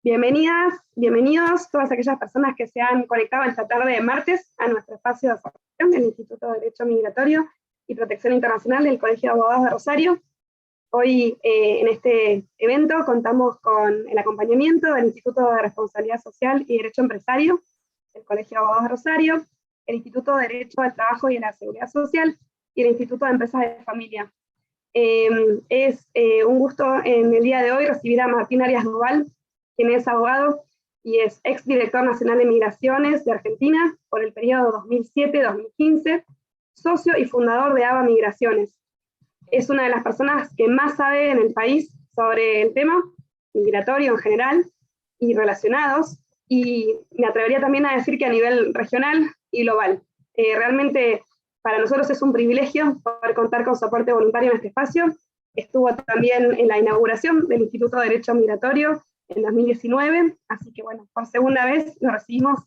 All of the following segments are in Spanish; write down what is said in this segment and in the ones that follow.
Bienvenidas, bienvenidos todas aquellas personas que se han conectado esta tarde de martes a nuestro espacio de formación del Instituto de Derecho Migratorio y Protección Internacional del Colegio de Abogados de Rosario. Hoy en este evento contamos con el acompañamiento del Instituto de Responsabilidad Social y Derecho Empresario del Colegio de Abogados de Rosario, el Instituto de Derecho al Trabajo y a la Seguridad Social y el Instituto de Empresas de Familia. Es un gusto en el día de hoy recibir a Martín Arias Duval, quien es abogado y es exdirector nacional de Migraciones de Argentina por el periodo 2007-2015, socio y fundador de ABA Migraciones. Es una de las personas que más sabe en el país sobre el tema migratorio en general y relacionados, y me atrevería también a decir que a nivel regional y global. Realmente para nosotros es un privilegio poder contar con su aporte voluntario en este espacio. Estuvo también en la inauguración del Instituto de Derecho Migratorio en 2019, así que bueno, por segunda vez lo recibimos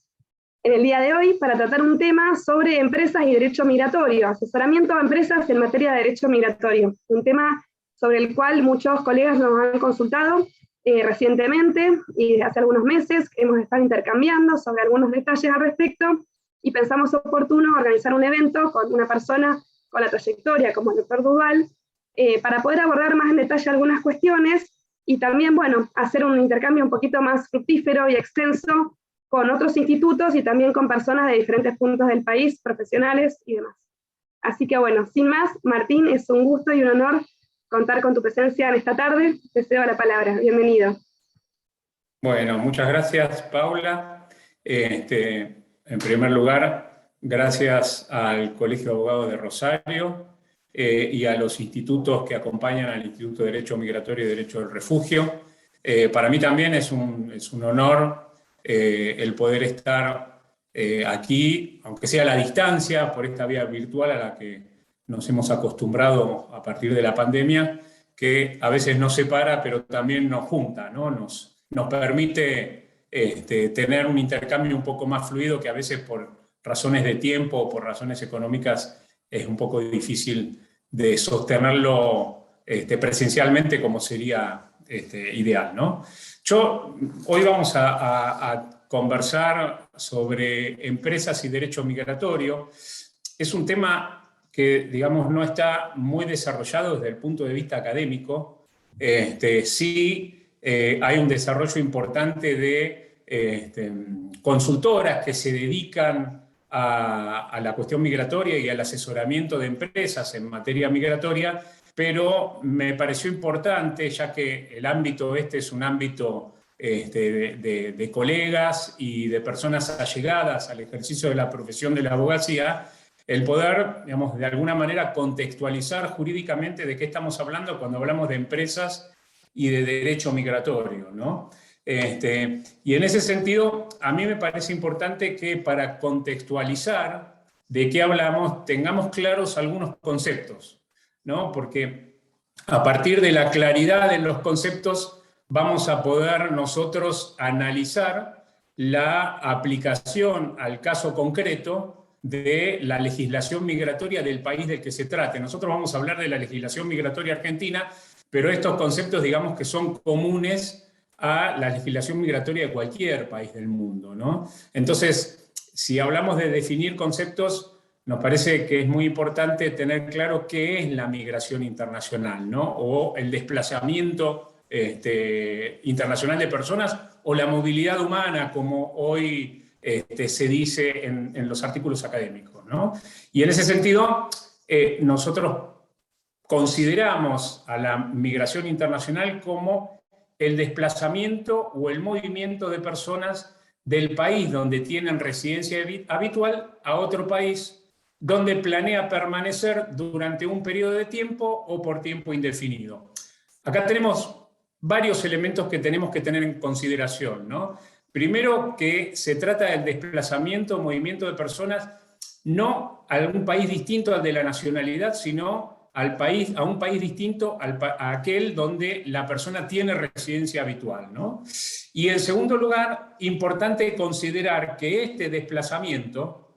en el día de hoy para tratar un tema sobre empresas y derecho migratorio, asesoramiento a empresas en materia de derecho migratorio, un tema sobre el cual muchos colegas nos han consultado recientemente y desde hace algunos meses hemos estado intercambiando sobre algunos detalles al respecto y pensamos oportuno organizar un evento con una persona con la trayectoria como el doctor Duval para poder abordar más en detalle algunas cuestiones y también, bueno, hacer un intercambio un poquito más fructífero y extenso con otros institutos y también con personas de diferentes puntos del país, profesionales y demás. Así que bueno, sin más, Martín, es un gusto y un honor contar con tu presencia en esta tarde. Te cedo la palabra. Bienvenido. Bueno, muchas gracias, Paula. En primer lugar, gracias al Colegio de Abogados de Rosario y a los institutos que acompañan al Instituto de Derecho Migratorio y Derecho del Refugio. Para mí también es un honor el poder estar aquí, aunque sea a la distancia, por esta vía virtual a la que nos hemos acostumbrado a partir de la pandemia, que a veces nos separa, pero también nos junta, ¿no? Nos permite tener un intercambio un poco más fluido que a veces por razones de tiempo o por razones económicas es un poco difícil de sostenerlo presencialmente como sería ideal, ¿no? Hoy vamos a conversar sobre empresas y derecho migratorio. Es un tema que, digamos, no está muy desarrollado desde el punto de vista académico. Sí hay un desarrollo importante de consultoras que se dedican a la cuestión migratoria y al asesoramiento de empresas en materia migratoria, pero me pareció importante, ya que el ámbito es un ámbito de colegas y de personas allegadas al ejercicio de la profesión de la abogacía, el poder, digamos, de alguna manera contextualizar jurídicamente de qué estamos hablando cuando hablamos de empresas y de derecho migratorio, ¿no? Y en ese sentido, a mí me parece importante que para contextualizar de qué hablamos, tengamos claros algunos conceptos, ¿no? Porque a partir de la claridad en los conceptos vamos a poder nosotros analizar la aplicación al caso concreto de la legislación migratoria del país del que se trate. Nosotros vamos a hablar de la legislación migratoria argentina, pero estos conceptos, digamos, que son comunes a la legislación migratoria de cualquier país del mundo, ¿no? Entonces, si hablamos de definir conceptos, nos parece que es muy importante tener claro qué es la migración internacional, ¿no? O el desplazamiento internacional de personas, o la movilidad humana, como hoy se dice en los artículos académicos, ¿no? Y en ese sentido, nosotros consideramos a la migración internacional como el desplazamiento o el movimiento de personas del país donde tienen residencia habitual a otro país donde planea permanecer durante un periodo de tiempo o por tiempo indefinido. Acá tenemos varios elementos que tenemos que tener en consideración, ¿no? Primero, que se trata del desplazamiento o movimiento de personas no a un país distinto al de la nacionalidad, sino a un país distinto a aquel donde la persona tiene residencia habitual, ¿no? Y en segundo lugar, importante considerar que este desplazamiento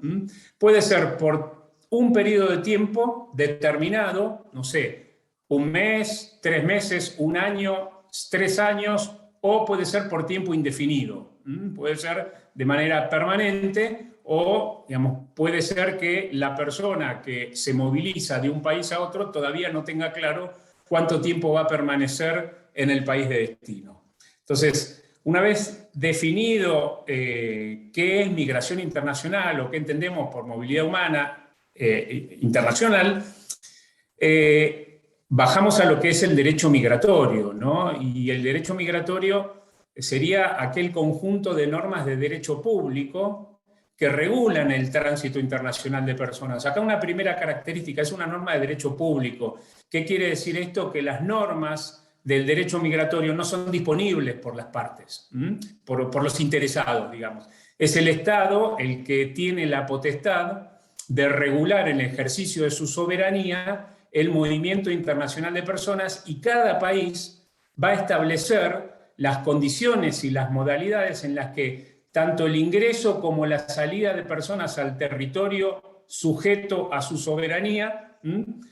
puede ser por un periodo de tiempo determinado, no sé, un mes, 3 meses, un año, 3 años o puede ser por tiempo indefinido. Puede ser de manera permanente o, digamos, puede ser que la persona que se moviliza de un país a otro todavía no tenga claro cuánto tiempo va a permanecer en el país de destino. Entonces, una vez definido qué es migración internacional o qué entendemos por movilidad humana internacional, bajamos a lo que es el derecho migratorio, ¿no? Y el derecho migratorio sería aquel conjunto de normas de derecho público que regulan el tránsito internacional de personas. Acá una primera característica es una norma de derecho público. ¿Qué quiere decir esto? Que las normas del derecho migratorio no son disponibles por las partes, por los interesados, digamos. Es el Estado el que tiene la potestad de regular en el ejercicio de su soberanía el movimiento internacional de personas, y cada país va a establecer las condiciones y las modalidades en las que tanto el ingreso como la salida de personas al territorio sujeto a su soberanía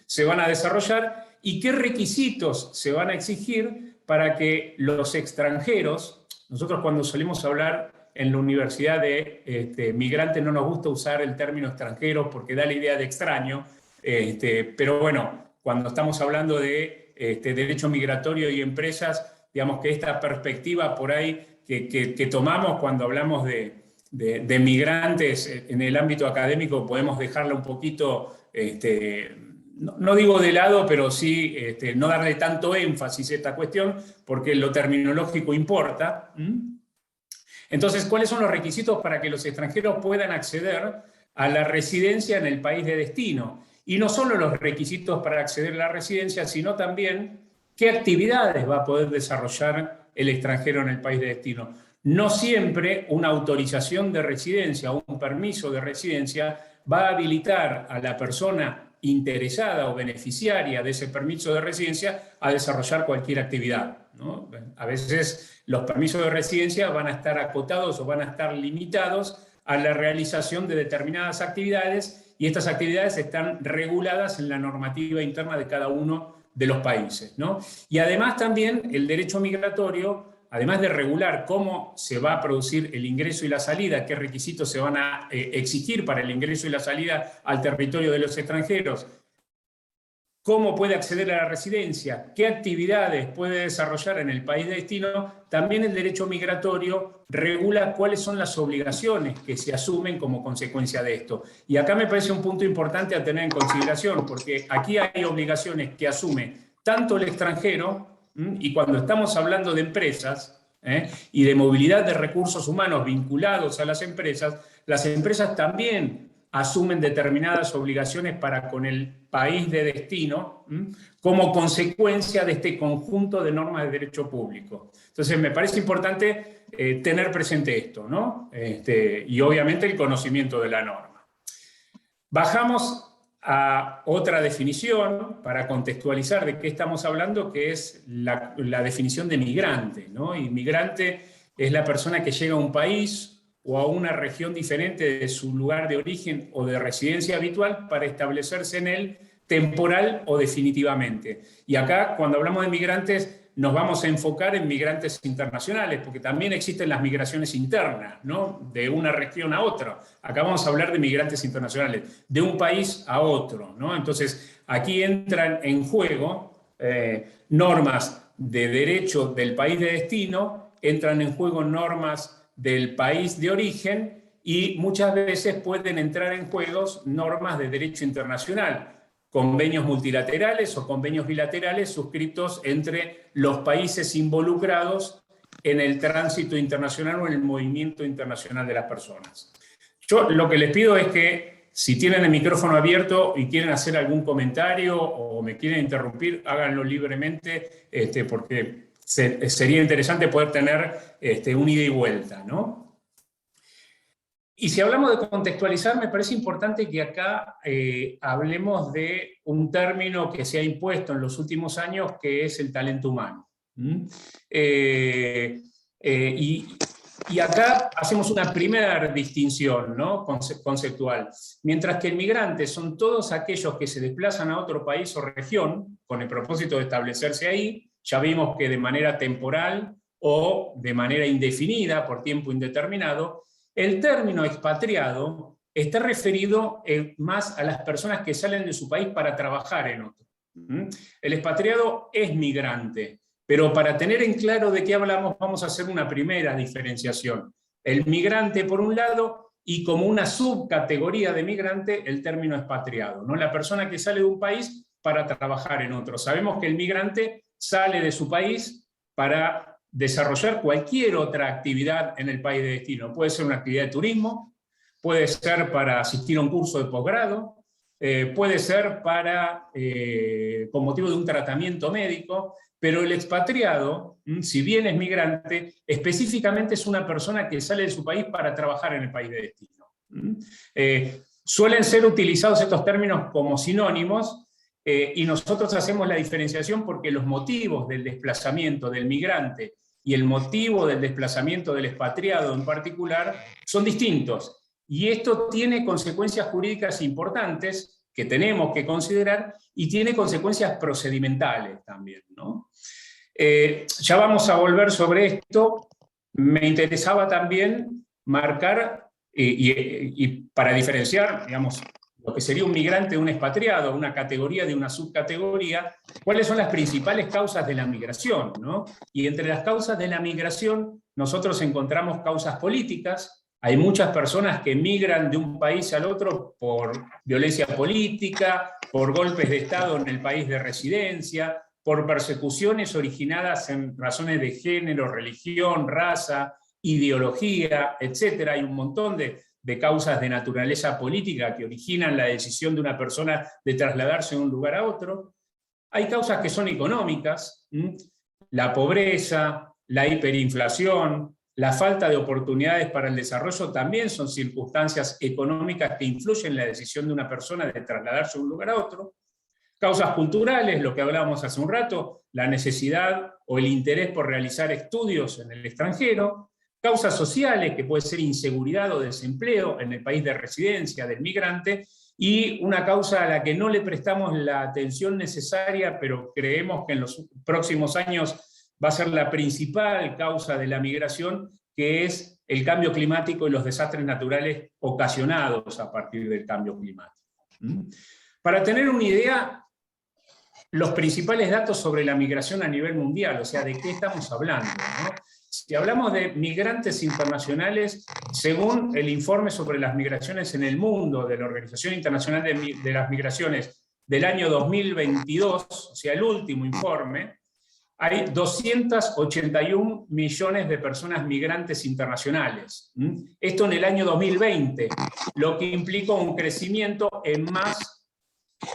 se van a desarrollar, y qué requisitos se van a exigir para que los extranjeros, nosotros cuando solemos hablar en la universidad de migrantes no nos gusta usar el término extranjero porque da la idea de extraño, pero bueno, cuando estamos hablando de derecho migratorio y empresas, digamos que esta perspectiva por ahí que tomamos cuando hablamos de migrantes en el ámbito académico, podemos dejarla un poquito, no digo de lado, pero sí no darle tanto énfasis a esta cuestión, porque lo terminológico importa. Entonces, ¿cuáles son los requisitos para que los extranjeros puedan acceder a la residencia en el país de destino? Y no solo los requisitos para acceder a la residencia, sino también qué actividades va a poder desarrollar el extranjero en el país de destino. No siempre una autorización de residencia o un permiso de residencia va a habilitar a la persona interesada o beneficiaria de ese permiso de residencia a desarrollar cualquier actividad, ¿no? A veces los permisos de residencia van a estar acotados o van a estar limitados a la realización de determinadas actividades, y estas actividades están reguladas en la normativa interna de cada uno de los países, ¿no? Y además también el derecho migratorio, además de regular cómo se va a producir el ingreso y la salida, qué requisitos se van a exigir para el ingreso y la salida al territorio de los extranjeros, cómo puede acceder a la residencia, qué actividades puede desarrollar en el país de destino, también el derecho migratorio regula cuáles son las obligaciones que se asumen como consecuencia de esto. Y acá me parece un punto importante a tener en consideración, porque aquí hay obligaciones que asume tanto el extranjero, y cuando estamos hablando de empresas y de movilidad de recursos humanos vinculados a las empresas también asumen determinadas obligaciones para con el país de destino como consecuencia de este conjunto de normas de derecho público. Entonces me parece importante tener presente esto, ¿no? Y obviamente el conocimiento de la norma. Bajamos a otra definición para contextualizar de qué estamos hablando, que es la definición de migrante, ¿no? Y migrante es la persona que llega a un país o a una región diferente de su lugar de origen o de residencia habitual para establecerse en él temporal o definitivamente. Y acá, cuando hablamos de migrantes, nos vamos a enfocar en migrantes internacionales, porque también existen las migraciones internas, ¿no? De una región a otra. Acá vamos a hablar de migrantes internacionales, de un país a otro, ¿no? Entonces, aquí entran en juego normas de derecho del país de destino, entran en juego normas del país de origen, y muchas veces pueden entrar en juego normas de derecho internacional, convenios multilaterales o convenios bilaterales suscritos entre los países involucrados en el tránsito internacional o en el movimiento internacional de las personas. Yo lo que les pido es que si tienen el micrófono abierto y quieren hacer algún comentario o me quieren interrumpir, háganlo libremente, porque sería interesante poder tener un ida y vuelta, ¿no? Y si hablamos de contextualizar, me parece importante que acá hablemos de un término que se ha impuesto en los últimos años, que es el talento humano. Y acá hacemos una primera distinción, ¿no? Conceptual. Mientras que el migrante son todos aquellos que se desplazan a otro país o región con el propósito de establecerse ahí, ya vimos que de manera temporal o de manera indefinida, por tiempo indeterminado, el término expatriado está referido más a las personas que salen de su país para trabajar en otro. El expatriado es migrante, pero para tener en claro de qué hablamos, vamos a hacer una primera diferenciación. El migrante, por un lado, y como una subcategoría de migrante, el término expatriado, ¿no? La persona que sale de un país para trabajar en otro. Sabemos que el migrante sale de su país para desarrollar cualquier otra actividad en el país de destino. Puede ser una actividad de turismo, puede ser para asistir a un curso de posgrado, puede ser con motivo de un tratamiento médico, pero el expatriado, si bien es migrante, específicamente es una persona que sale de su país para trabajar en el país de destino. Suelen ser utilizados estos términos como sinónimos, y nosotros hacemos la diferenciación porque los motivos del desplazamiento del migrante y el motivo del desplazamiento del expatriado en particular son distintos. Y esto tiene consecuencias jurídicas importantes que tenemos que considerar y tiene consecuencias procedimentales también, ¿no? Ya vamos a volver sobre esto. Me interesaba también marcar, y para diferenciar, digamos, lo que sería un migrante de un expatriado, una categoría de una subcategoría, cuáles son las principales causas de la migración, ¿no? Y entre las causas de la migración nosotros encontramos causas políticas. Hay muchas personas que migran de un país al otro por violencia política, por golpes de Estado en el país de residencia, por persecuciones originadas en razones de género, religión, raza, ideología, etc. Hay un montón de causas de naturaleza política que originan la decisión de una persona de trasladarse de un lugar a otro. Hay causas que son económicas, la pobreza, la hiperinflación, la falta de oportunidades para el desarrollo también son circunstancias económicas que influyen en la decisión de una persona de trasladarse de un lugar a otro. Causas culturales, lo que hablábamos hace un rato, la necesidad o el interés por realizar estudios en el extranjero. Causas sociales, que puede ser inseguridad o desempleo en el país de residencia del migrante, y una causa a la que no le prestamos la atención necesaria, pero creemos que en los próximos años va a ser la principal causa de la migración, que es el cambio climático y los desastres naturales ocasionados a partir del cambio climático. Para tener una idea, los principales datos sobre la migración a nivel mundial, o sea, ¿de qué estamos hablando, ¿no? Si hablamos de migrantes internacionales, según el informe sobre las migraciones en el mundo de la Organización Internacional de las Migraciones del año 2022, o sea, el último informe, hay 281 millones de personas migrantes internacionales. Esto en el año 2020, lo que implicó un crecimiento en más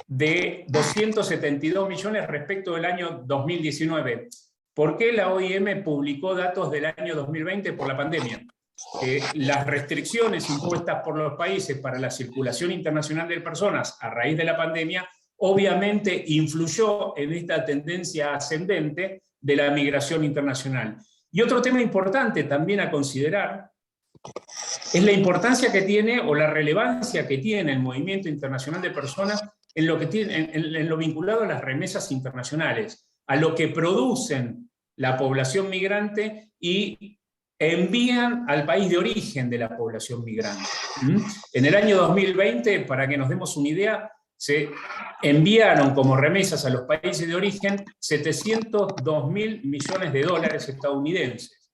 de 272 millones respecto del año 2019. ¿Por qué la OIM publicó datos del año 2020? Por la pandemia. Las restricciones impuestas por los países para la circulación internacional de personas a raíz de la pandemia obviamente influyó en esta tendencia ascendente de la migración internacional. Y otro tema importante también a considerar es la importancia que tiene o la relevancia que tiene el movimiento internacional de personas en lo vinculado a las remesas internacionales, a lo que producen la población migrante y envían al país de origen de la población migrante. En el año 2020, para que nos demos una idea, se enviaron como remesas a los países de origen 702.000 millones de dólares estadounidenses.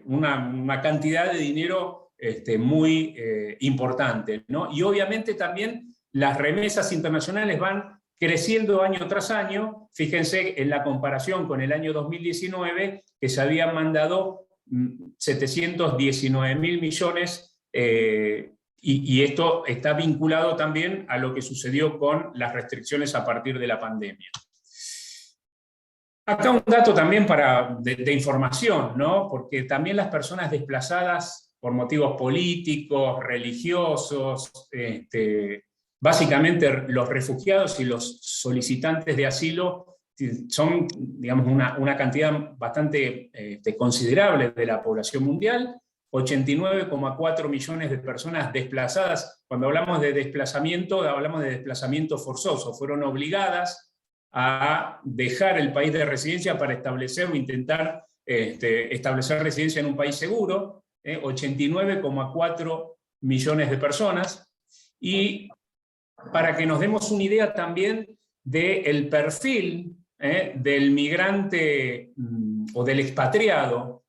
Una cantidad de dinero muy importante, ¿no? Y obviamente también las remesas internacionales van creciendo año tras año. Fíjense en la comparación con el año 2019, que se habían mandado 719.000 millones, y esto está vinculado también a lo que sucedió con las restricciones a partir de la pandemia. Acá un dato también de información, ¿no? Porque también las personas desplazadas por motivos políticos, religiosos, básicamente los refugiados y los solicitantes de asilo son, digamos, una cantidad bastante considerable de la población mundial. 89,4 millones de personas desplazadas. Cuando hablamos de desplazamiento forzoso. Fueron obligadas a dejar el país de residencia para establecer o intentar establecer residencia en un país seguro, 89,4 millones de personas, y para que nos demos una idea también del perfil del migrante o del expatriado,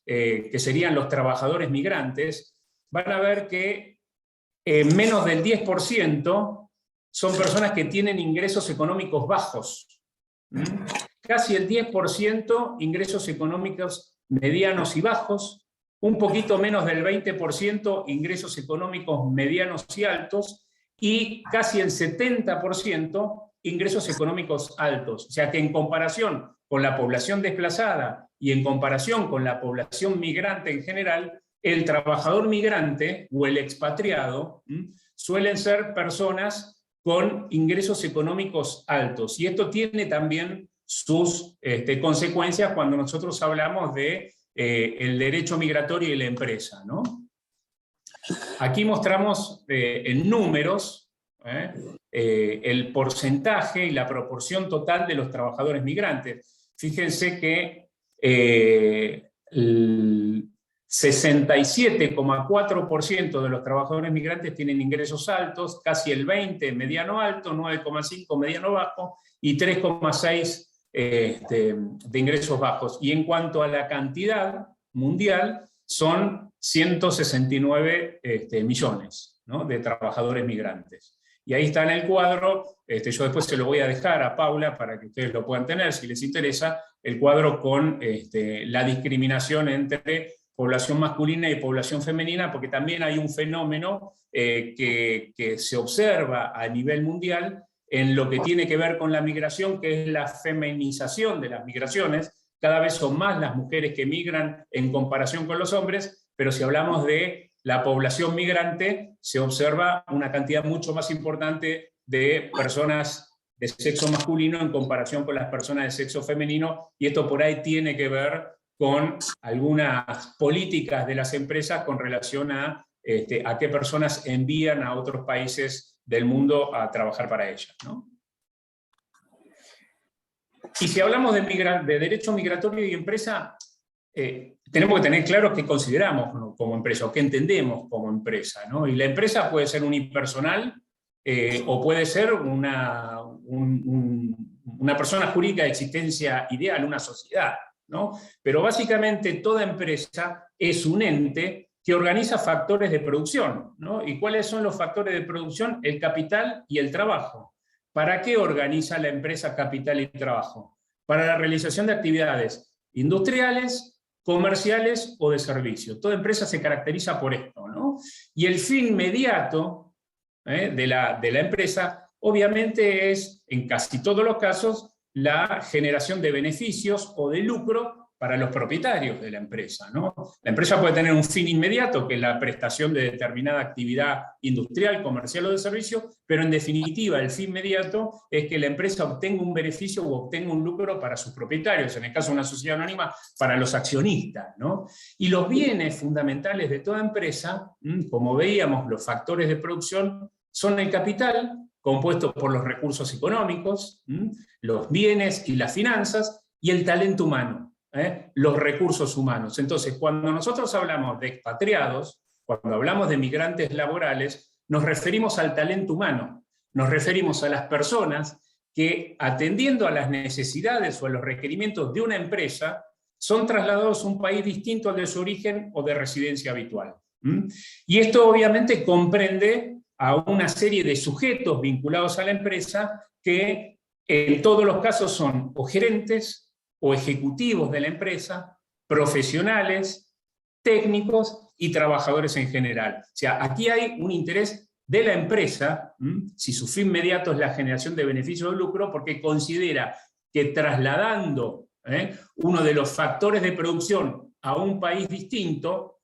que serían los trabajadores migrantes, van a ver que menos del 10% son personas que tienen ingresos económicos bajos. Casi el 10% ingresos económicos medianos y bajos, un poquito menos del 20% ingresos económicos medianos y altos, y casi el 70% ingresos económicos altos. O sea que en comparación con la población desplazada y en comparación con la población migrante en general, el trabajador migrante o el expatriado suelen ser personas con ingresos económicos altos. Y esto tiene también sus consecuencias cuando nosotros hablamos de el derecho migratorio y la empresa, ¿no? Aquí mostramos en números el porcentaje y la proporción total de los trabajadores migrantes. Fíjense que el 67,4% de los trabajadores migrantes tienen ingresos altos, casi el 20% mediano alto, 9,5% mediano bajo y 3,6% de ingresos bajos. Y en cuanto a la cantidad mundial, son 169 millones, ¿no?, de trabajadores migrantes. Y ahí está en el cuadro, yo después se lo voy a dejar a Paula para que ustedes lo puedan tener, si les interesa, el cuadro con la discriminación entre población masculina y población femenina, porque también hay un fenómeno que se observa a nivel mundial en lo que tiene que ver con la migración, que es la feminización de las migraciones. Cada vez son más las mujeres que migran en comparación con los hombres, pero si hablamos de la población migrante, se observa una cantidad mucho más importante de personas de sexo masculino en comparación con las personas de sexo femenino, y esto por ahí tiene que ver con algunas políticas de las empresas con relación a qué personas envían a otros países del mundo a trabajar para ellas, ¿no? Y si hablamos de derecho migratorio y empresa, tenemos que tener claro qué consideramos como empresa, o qué entendemos como empresa, ¿no? Y la empresa puede ser unipersonal, o puede ser una persona jurídica de existencia ideal, una sociedad, ¿no? Pero básicamente toda empresa es un ente que organiza factores de producción, ¿no? ¿Y cuáles son los factores de producción? El capital y el trabajo. ¿Para qué organiza la empresa capital y trabajo? Para la realización de actividades industriales, comerciales o de servicio. Toda empresa se caracteriza por esto, ¿no? Y el fin inmediato de la empresa, obviamente, es, en casi todos los casos, la generación de beneficios o de lucro para los propietarios de la empresa, ¿no? La empresa puede tener un fin inmediato, que es la prestación de determinada actividad industrial, comercial o de servicio, pero en definitiva el fin inmediato es que la empresa obtenga un beneficio o obtenga un lucro para sus propietarios, en el caso de una sociedad anónima, para los accionistas, ¿no? Y los bienes fundamentales de toda empresa, como veíamos, los factores de producción, son el capital, compuesto por los recursos económicos, los bienes y las finanzas, y el talento humano, los recursos humanos. Entonces, cuando nosotros hablamos de expatriados, cuando hablamos de migrantes laborales, nos referimos al talento humano, nos referimos a las personas que, atendiendo a las necesidades o a los requerimientos de una empresa, son trasladados a un país distinto al de su origen o de residencia habitual. Y esto obviamente comprende a una serie de sujetos vinculados a la empresa que en todos los casos son o gerentes, o ejecutivos de la empresa, profesionales, técnicos y trabajadores en general. O sea, aquí hay un interés de la empresa, si su fin inmediato es la generación de beneficios o lucro, porque considera que trasladando uno de los factores de producción a un país distinto,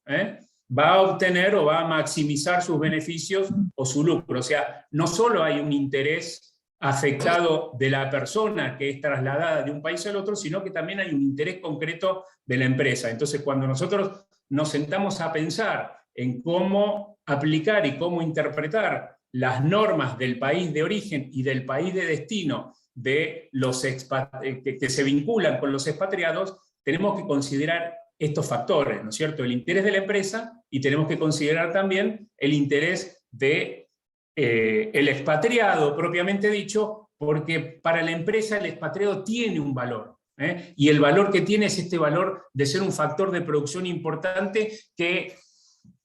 va a obtener o va a maximizar sus beneficios o su lucro. O sea, no solo hay un interés afectado de la persona que es trasladada de un país al otro, sino que también hay un interés concreto de la empresa. Entonces, cuando nosotros nos sentamos a pensar en cómo aplicar y cómo interpretar las normas del país de origen y del país de destino de los que se vinculan con los expatriados, tenemos que considerar estos factores, ¿no es cierto? El interés de la empresa, y tenemos que considerar también el interés de el expatriado, propiamente dicho, porque para la empresa el expatriado tiene un valor, y el valor que tiene es este valor de ser un factor de producción importante que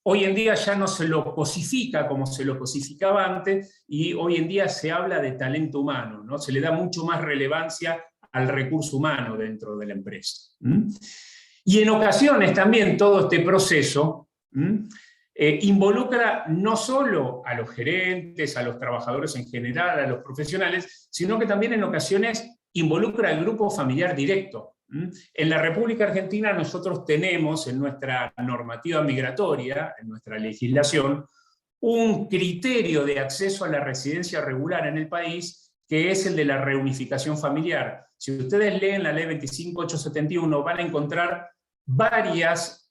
hoy en día ya no se lo cosifica como se lo cosificaba antes, y hoy en día se habla de talento humano, ¿no? Se le da mucho más relevancia al recurso humano dentro de la empresa. Y en ocasiones también todo este proceso involucra no solo a los gerentes, a los trabajadores en general, a los profesionales, sino que también en ocasiones involucra al grupo familiar directo. En la República Argentina nosotros tenemos en nuestra normativa migratoria, en nuestra legislación, un criterio de acceso a la residencia regular en el país, que es el de la reunificación familiar. Si ustedes leen la ley 25871, van a encontrar varias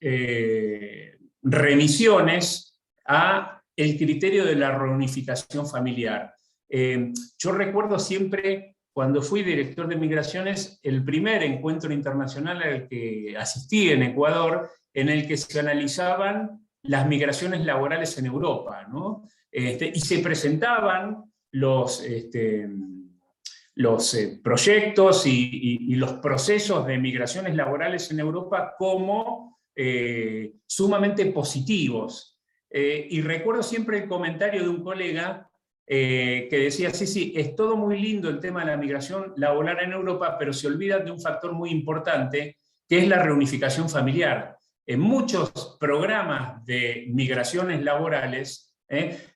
remisiones a el criterio de la reunificación familiar. Yo recuerdo siempre, cuando fui director de migraciones, el primer encuentro internacional al que asistí en Ecuador, en el que se analizaban las migraciones laborales en Europa, ¿no? Y se presentaban los proyectos y los procesos de migraciones laborales en Europa como sumamente positivos. Y recuerdo siempre el comentario de un colega que decía, sí, es todo muy lindo el tema de la migración laboral en Europa, pero se olvidan de un factor muy importante, que es la reunificación familiar. En muchos programas de migraciones laborales,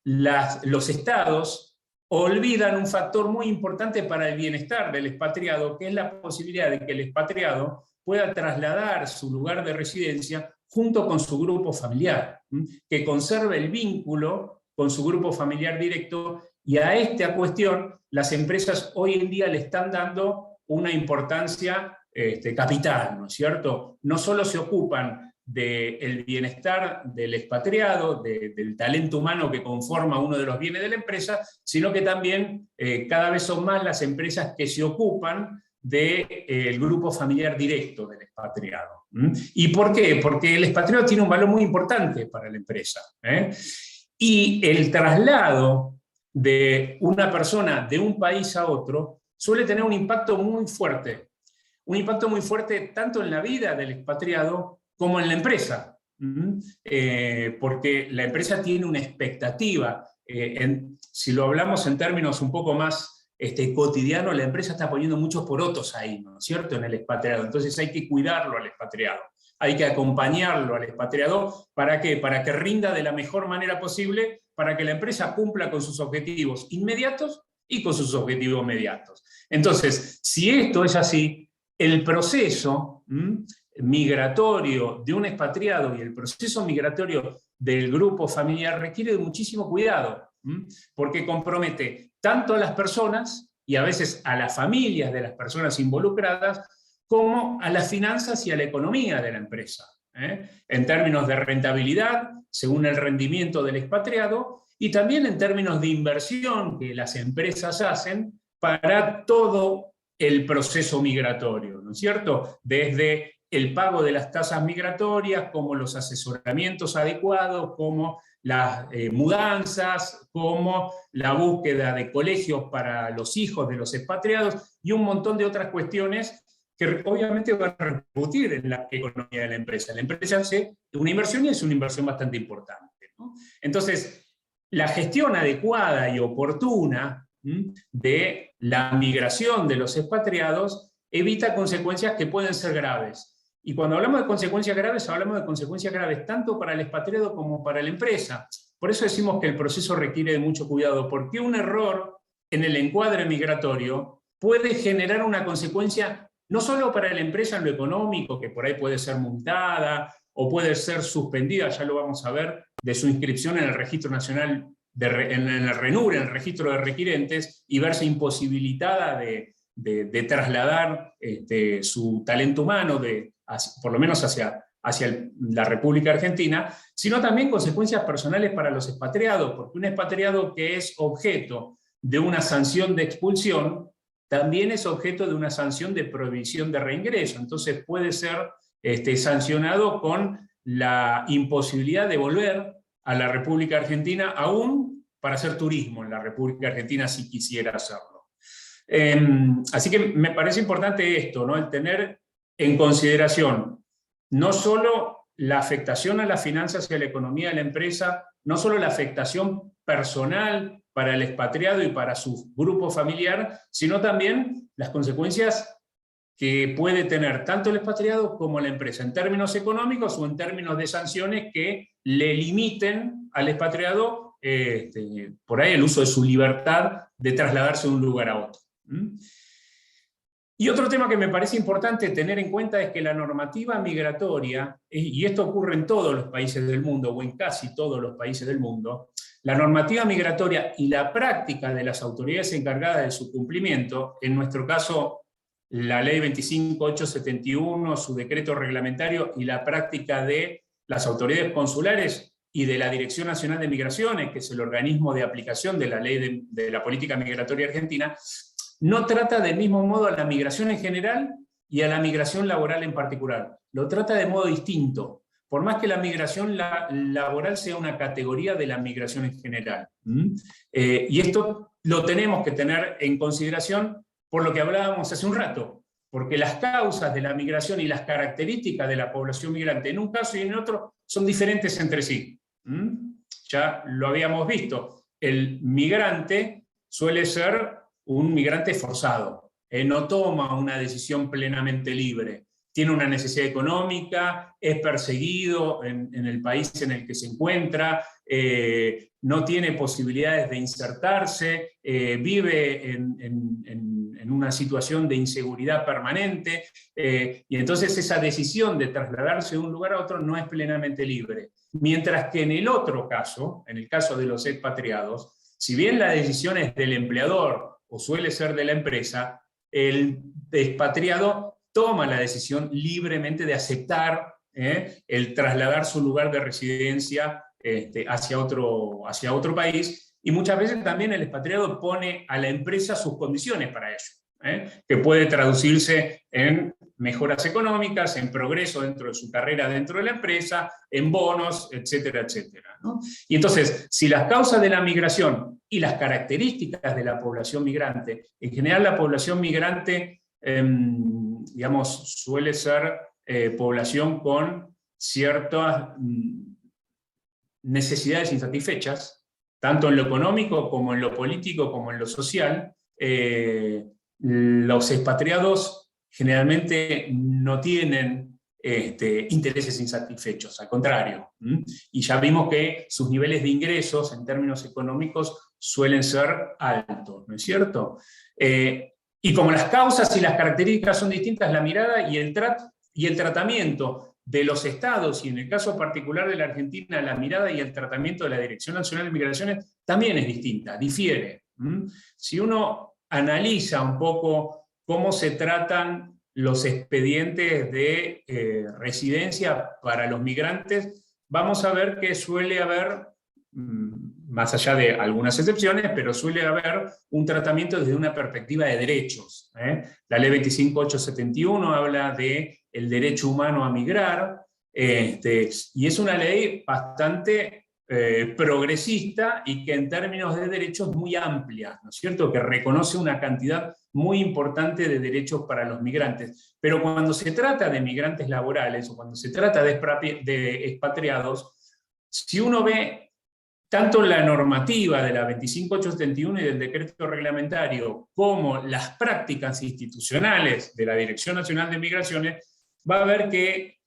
los estados olvidan un factor muy importante para el bienestar del expatriado, que es la posibilidad de que el expatriado pueda trasladar su lugar de residencia junto con su grupo familiar, que conserve el vínculo con su grupo familiar directo, y a esta cuestión las empresas hoy en día le están dando una importancia capital, ¿no es cierto? No solo se ocupan del bienestar del expatriado, del talento humano que conforma uno de los bienes de la empresa, sino que también cada vez son más las empresas que se ocupan del grupo familiar directo del expatriado. ¿Y por qué? Porque el expatriado tiene un valor muy importante para la empresa. Y el traslado de una persona de un país a otro suele tener un impacto muy fuerte tanto en la vida del expatriado como en la empresa, porque la empresa tiene una expectativa. Si lo hablamos en términos un poco más cotidianos, la empresa está poniendo muchos porotos ahí, ¿no es cierto?, en el expatriado. Entonces hay que cuidarlo al expatriado, hay que acompañarlo al expatriado. ¿Para qué? Para que rinda de la mejor manera posible, para que la empresa cumpla con sus objetivos inmediatos y con sus objetivos mediatos. Entonces, si esto es así, el proceso migratorio de un expatriado y el proceso migratorio del grupo familiar requiere de muchísimo cuidado, porque compromete tanto a las personas y a veces a las familias de las personas involucradas, como a las finanzas y a la economía de la empresa, en términos de rentabilidad, según el rendimiento del expatriado, y también en términos de inversión que las empresas hacen para todo el proceso migratorio, ¿no es cierto? Desde el pago de las tasas migratorias, como los asesoramientos adecuados, como las mudanzas, como la búsqueda de colegios para los hijos de los expatriados y un montón de otras cuestiones que obviamente van a repercutir en la economía de la empresa. La empresa hace una inversión y es una inversión bastante importante, ¿no? Entonces, la gestión adecuada y oportuna de la migración de los expatriados evita consecuencias que pueden ser graves. Y cuando hablamos de consecuencias graves, hablamos de consecuencias graves tanto para el expatriado como para la empresa. Por eso decimos que el proceso requiere de mucho cuidado, porque un error en el encuadre migratorio puede generar una consecuencia no solo para la empresa en lo económico, que por ahí puede ser multada o puede ser suspendida, ya lo vamos a ver, de su inscripción en el Registro Nacional, en el RENUR, en el Registro de Requirentes, y verse imposibilitada de trasladar su talento humano, por lo menos hacia la República Argentina, sino también consecuencias personales para los expatriados, porque un expatriado que es objeto de una sanción de expulsión también es objeto de una sanción de prohibición de reingreso. Entonces puede ser sancionado con la imposibilidad de volver a la República Argentina, aún para hacer turismo en la República Argentina si quisiera hacerlo. Así que me parece importante esto, ¿no? El tener en consideración no solo la afectación a las finanzas y a la economía de la empresa, no solo la afectación personal para el expatriado y para su grupo familiar, sino también las consecuencias que puede tener tanto el expatriado como la empresa, en términos económicos o en términos de sanciones que le limiten al expatriado por ahí el uso de su libertad de trasladarse de un lugar a otro. Y otro tema que me parece importante tener en cuenta es que la normativa migratoria, y esto ocurre en todos los países del mundo, o en casi todos los países del mundo, la normativa migratoria y la práctica de las autoridades encargadas de su cumplimiento, en nuestro caso la ley 25871, su decreto reglamentario y la práctica de las autoridades consulares y de la Dirección Nacional de Migraciones, que es el organismo de aplicación de la ley de la política migratoria argentina, no trata del mismo modo a la migración en general y a la migración laboral en particular. Lo trata de modo distinto, por más que la migración laboral sea una categoría de la migración en general. Y esto lo tenemos que tener en consideración por lo que hablábamos hace un rato, porque las causas de la migración y las características de la población migrante en un caso y en otro son diferentes entre sí. Ya lo habíamos visto, el migrante suele ser un migrante forzado, no toma una decisión plenamente libre, tiene una necesidad económica, es perseguido en el país en el que se encuentra, no tiene posibilidades de insertarse, vive en una situación de inseguridad permanente, y entonces esa decisión de trasladarse de un lugar a otro no es plenamente libre. Mientras que en el otro caso, en el caso de los expatriados, si bien la decisión es del empleador o suele ser de la empresa, el expatriado toma la decisión libremente de aceptar el trasladar su lugar de residencia hacia otro país, y muchas veces también el expatriado pone a la empresa sus condiciones para ello, que puede traducirse en mejoras económicas, en progreso dentro de su carrera dentro de la empresa, en bonos, etcétera, etcétera, ¿no? Y entonces, si las causas de la migración y las características de la población migrante, en general la población migrante, digamos, suele ser población con ciertas necesidades insatisfechas, tanto en lo económico como en lo político como en lo social, los expatriados generalmente no tienen intereses insatisfechos, al contrario. Y ya vimos que sus niveles de ingresos en términos económicos suelen ser altos, ¿no es cierto? Y como las causas y las características son distintas, la mirada y el tratamiento de los estados, y en el caso particular de la Argentina, la mirada y el tratamiento de la Dirección Nacional de Migraciones también es distinta, difiere. Si uno analiza un poco cómo se tratan los expedientes de residencia para los migrantes, vamos a ver que suele haber, más allá de algunas excepciones, pero suele haber un tratamiento desde una perspectiva de derechos. La ley 25871 habla del derecho humano a migrar, y es una ley bastante progresista y que en términos de derechos muy amplia, ¿no es cierto?, que reconoce una cantidad muy importante de derechos para los migrantes. Pero cuando se trata de migrantes laborales o cuando se trata de expatriados, si uno ve tanto la normativa de la 25871 y del decreto reglamentario como las prácticas institucionales de la Dirección Nacional de Migraciones, va a ver que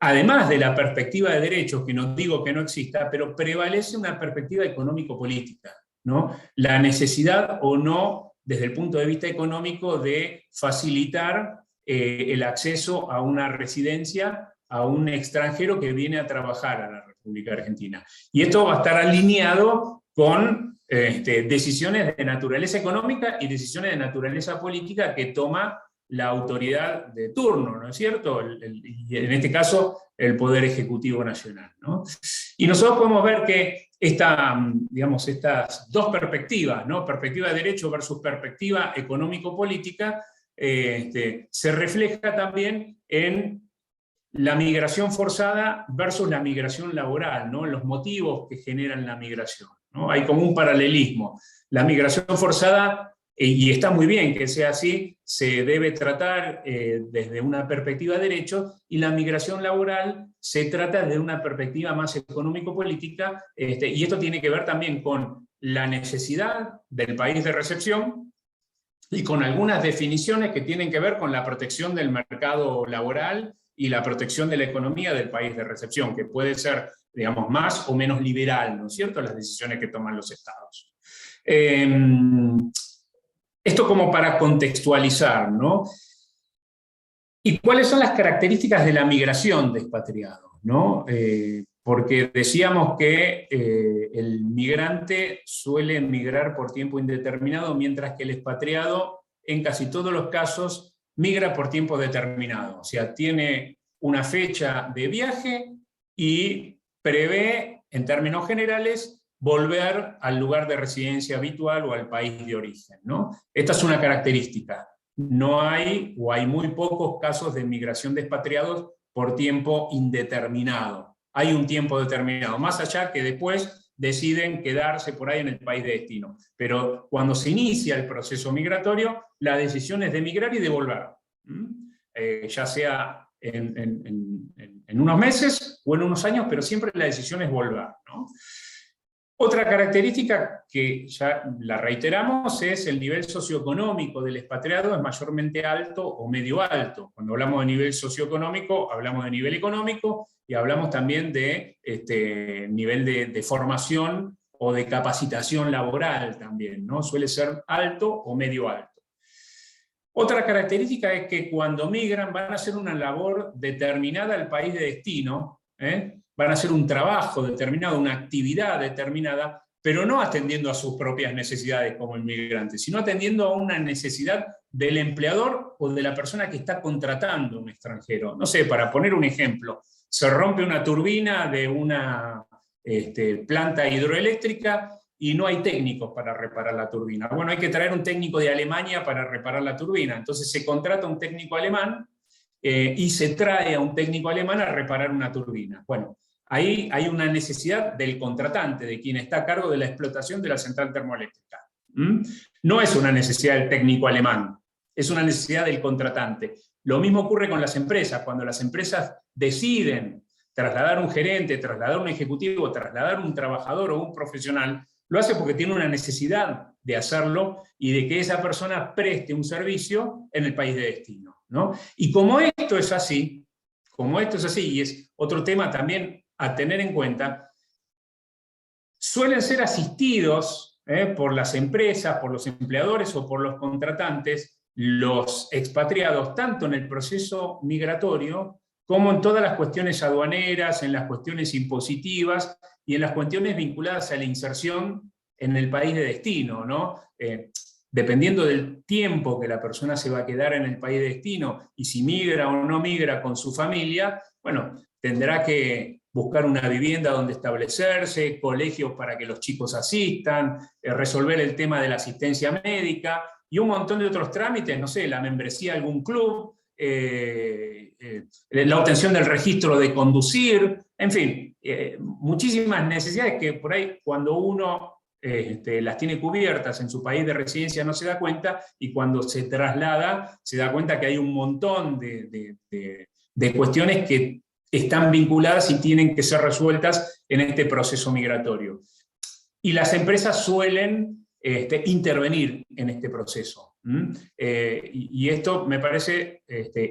además de la perspectiva de derechos, que no digo que no exista, pero prevalece una perspectiva económico-política, ¿no? La necesidad o no, desde el punto de vista económico, de facilitar el acceso a una residencia a un extranjero que viene a trabajar a la República Argentina. Y esto va a estar alineado con decisiones de naturaleza económica y decisiones de naturaleza política que toma la autoridad de turno, ¿no es cierto? Y en este caso, el Poder Ejecutivo Nacional, ¿no? Y nosotros podemos ver que digamos, estas dos perspectivas, ¿no? Perspectiva de derecho versus perspectiva económico-política, se refleja también en la migración forzada versus la migración laboral, ¿no? Los motivos que generan la migración, ¿no? Hay como un paralelismo. La migración forzada, y está muy bien que sea así, se debe tratar desde una perspectiva de derecho, y la migración laboral se trata desde una perspectiva más económico-política, y esto tiene que ver también con la necesidad del país de recepción y con algunas definiciones que tienen que ver con la protección del mercado laboral y la protección de la economía del país de recepción, que puede ser, digamos, más o menos liberal, ¿no es cierto?, las decisiones que toman los estados. Esto como para contextualizar, ¿no? ¿Y cuáles son las características de la migración de expatriados, ¿no? Porque decíamos que el migrante suele migrar por tiempo indeterminado, mientras que el expatriado, en casi todos los casos, migra por tiempo determinado. O sea, tiene una fecha de viaje y prevé, en términos generales, volver al lugar de residencia habitual o al país de origen, ¿no? Esta es una característica. No hay, o hay muy pocos casos de migración de expatriados por tiempo indeterminado. Hay un tiempo determinado, más allá que después deciden quedarse por ahí en el país de destino. Pero cuando se inicia el proceso migratorio, la decisión es de migrar y de volver. Ya sea en unos meses o en unos años, pero siempre la decisión es volver, ¿no? Otra característica que ya la reiteramos es el nivel socioeconómico del expatriado, es mayormente alto o medio alto. Cuando hablamos de nivel socioeconómico, hablamos de nivel económico y hablamos también de nivel de formación o de capacitación laboral también, ¿no? Suele ser alto o medio alto. Otra característica es que cuando migran van a hacer una labor determinada al país de destino, van a hacer un trabajo determinado, una actividad determinada, pero no atendiendo a sus propias necesidades como inmigrante, sino atendiendo a una necesidad del empleador o de la persona que está contratando a un extranjero. No sé, para poner un ejemplo, se rompe una turbina de una planta hidroeléctrica y no hay técnicos para reparar la turbina. Bueno, hay que traer un técnico de Alemania para reparar la turbina. Entonces se contrata un técnico alemán y se trae a un técnico alemán a reparar una turbina. Bueno, ahí hay una necesidad del contratante, de quien está a cargo de la explotación de la central termoeléctrica. No es una necesidad del técnico alemán, es una necesidad del contratante. Lo mismo ocurre con las empresas. Cuando las empresas deciden trasladar un gerente, trasladar un ejecutivo, trasladar un trabajador o un profesional, lo hace porque tiene una necesidad de hacerlo y de que esa persona preste un servicio en el país de destino, ¿no? Y como esto es así, y es otro tema también a tener en cuenta, suelen ser asistidos por las empresas, por los empleadores o por los contratantes, los expatriados, tanto en el proceso migratorio como en todas las cuestiones aduaneras, en las cuestiones impositivas y en las cuestiones vinculadas a la inserción en el país de destino, ¿no? Dependiendo del tiempo que la persona se va a quedar en el país de destino y si migra o no migra con su familia, bueno, tendrá que buscar una vivienda donde establecerse, colegios para que los chicos asistan, resolver el tema de la asistencia médica y un montón de otros trámites, no sé, la membresía de algún club, la obtención del registro de conducir, en fin, muchísimas necesidades que por ahí cuando uno las tiene cubiertas en su país de residencia no se da cuenta, y cuando se traslada se da cuenta que hay un montón de cuestiones que están vinculadas y tienen que ser resueltas en este proceso migratorio. Y las empresas suelen intervenir en este proceso. Y esto me parece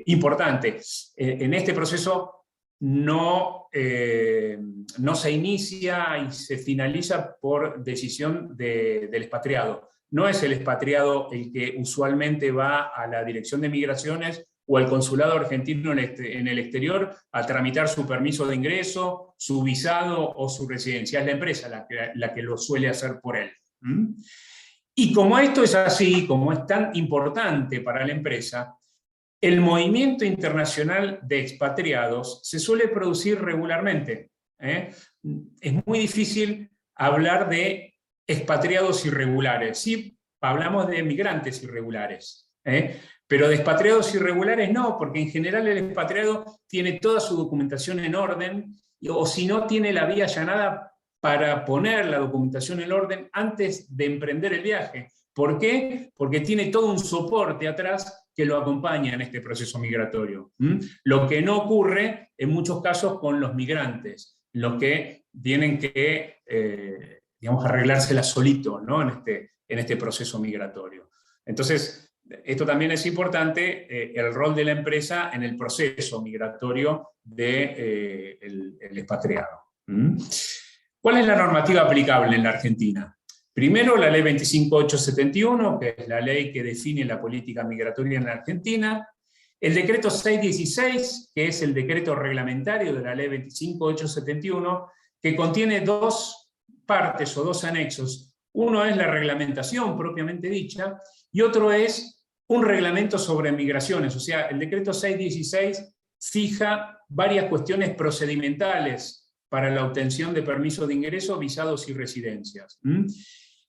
importante. En este proceso no se inicia y se finaliza por decisión del expatriado. No es el expatriado el que usualmente va a la Dirección de Migraciones o al consulado argentino en el exterior a tramitar su permiso de ingreso, su visado o su residencia. Es la empresa la que lo suele hacer por él. Y como esto es así, como es tan importante para la empresa, el movimiento internacional de expatriados se suele producir regularmente. Es muy difícil hablar de expatriados irregulares. Sí, hablamos de migrantes irregulares, pero de expatriados irregulares no, porque en general el expatriado tiene toda su documentación en orden, o si no, tiene la vía allanada para poner la documentación en orden antes de emprender el viaje. ¿Por qué? Porque tiene todo un soporte atrás que lo acompaña en este proceso migratorio. Lo que no ocurre en muchos casos con los migrantes, los que tienen que digamos, arreglársela solito, ¿no? en este proceso migratorio. Entonces, esto también es importante, el rol de la empresa en el proceso migratorio del expatriado. ¿Cuál es la normativa aplicable en la Argentina? Primero, la ley 25871, que es la ley que define la política migratoria en la Argentina. El decreto 616, que es el decreto reglamentario de la ley 25871, que contiene dos partes o dos anexos. Uno es la reglamentación propiamente dicha, y otro es un reglamento sobre migraciones. O sea, el decreto 616 fija varias cuestiones procedimentales para la obtención de permisos de ingreso, visados y residencias.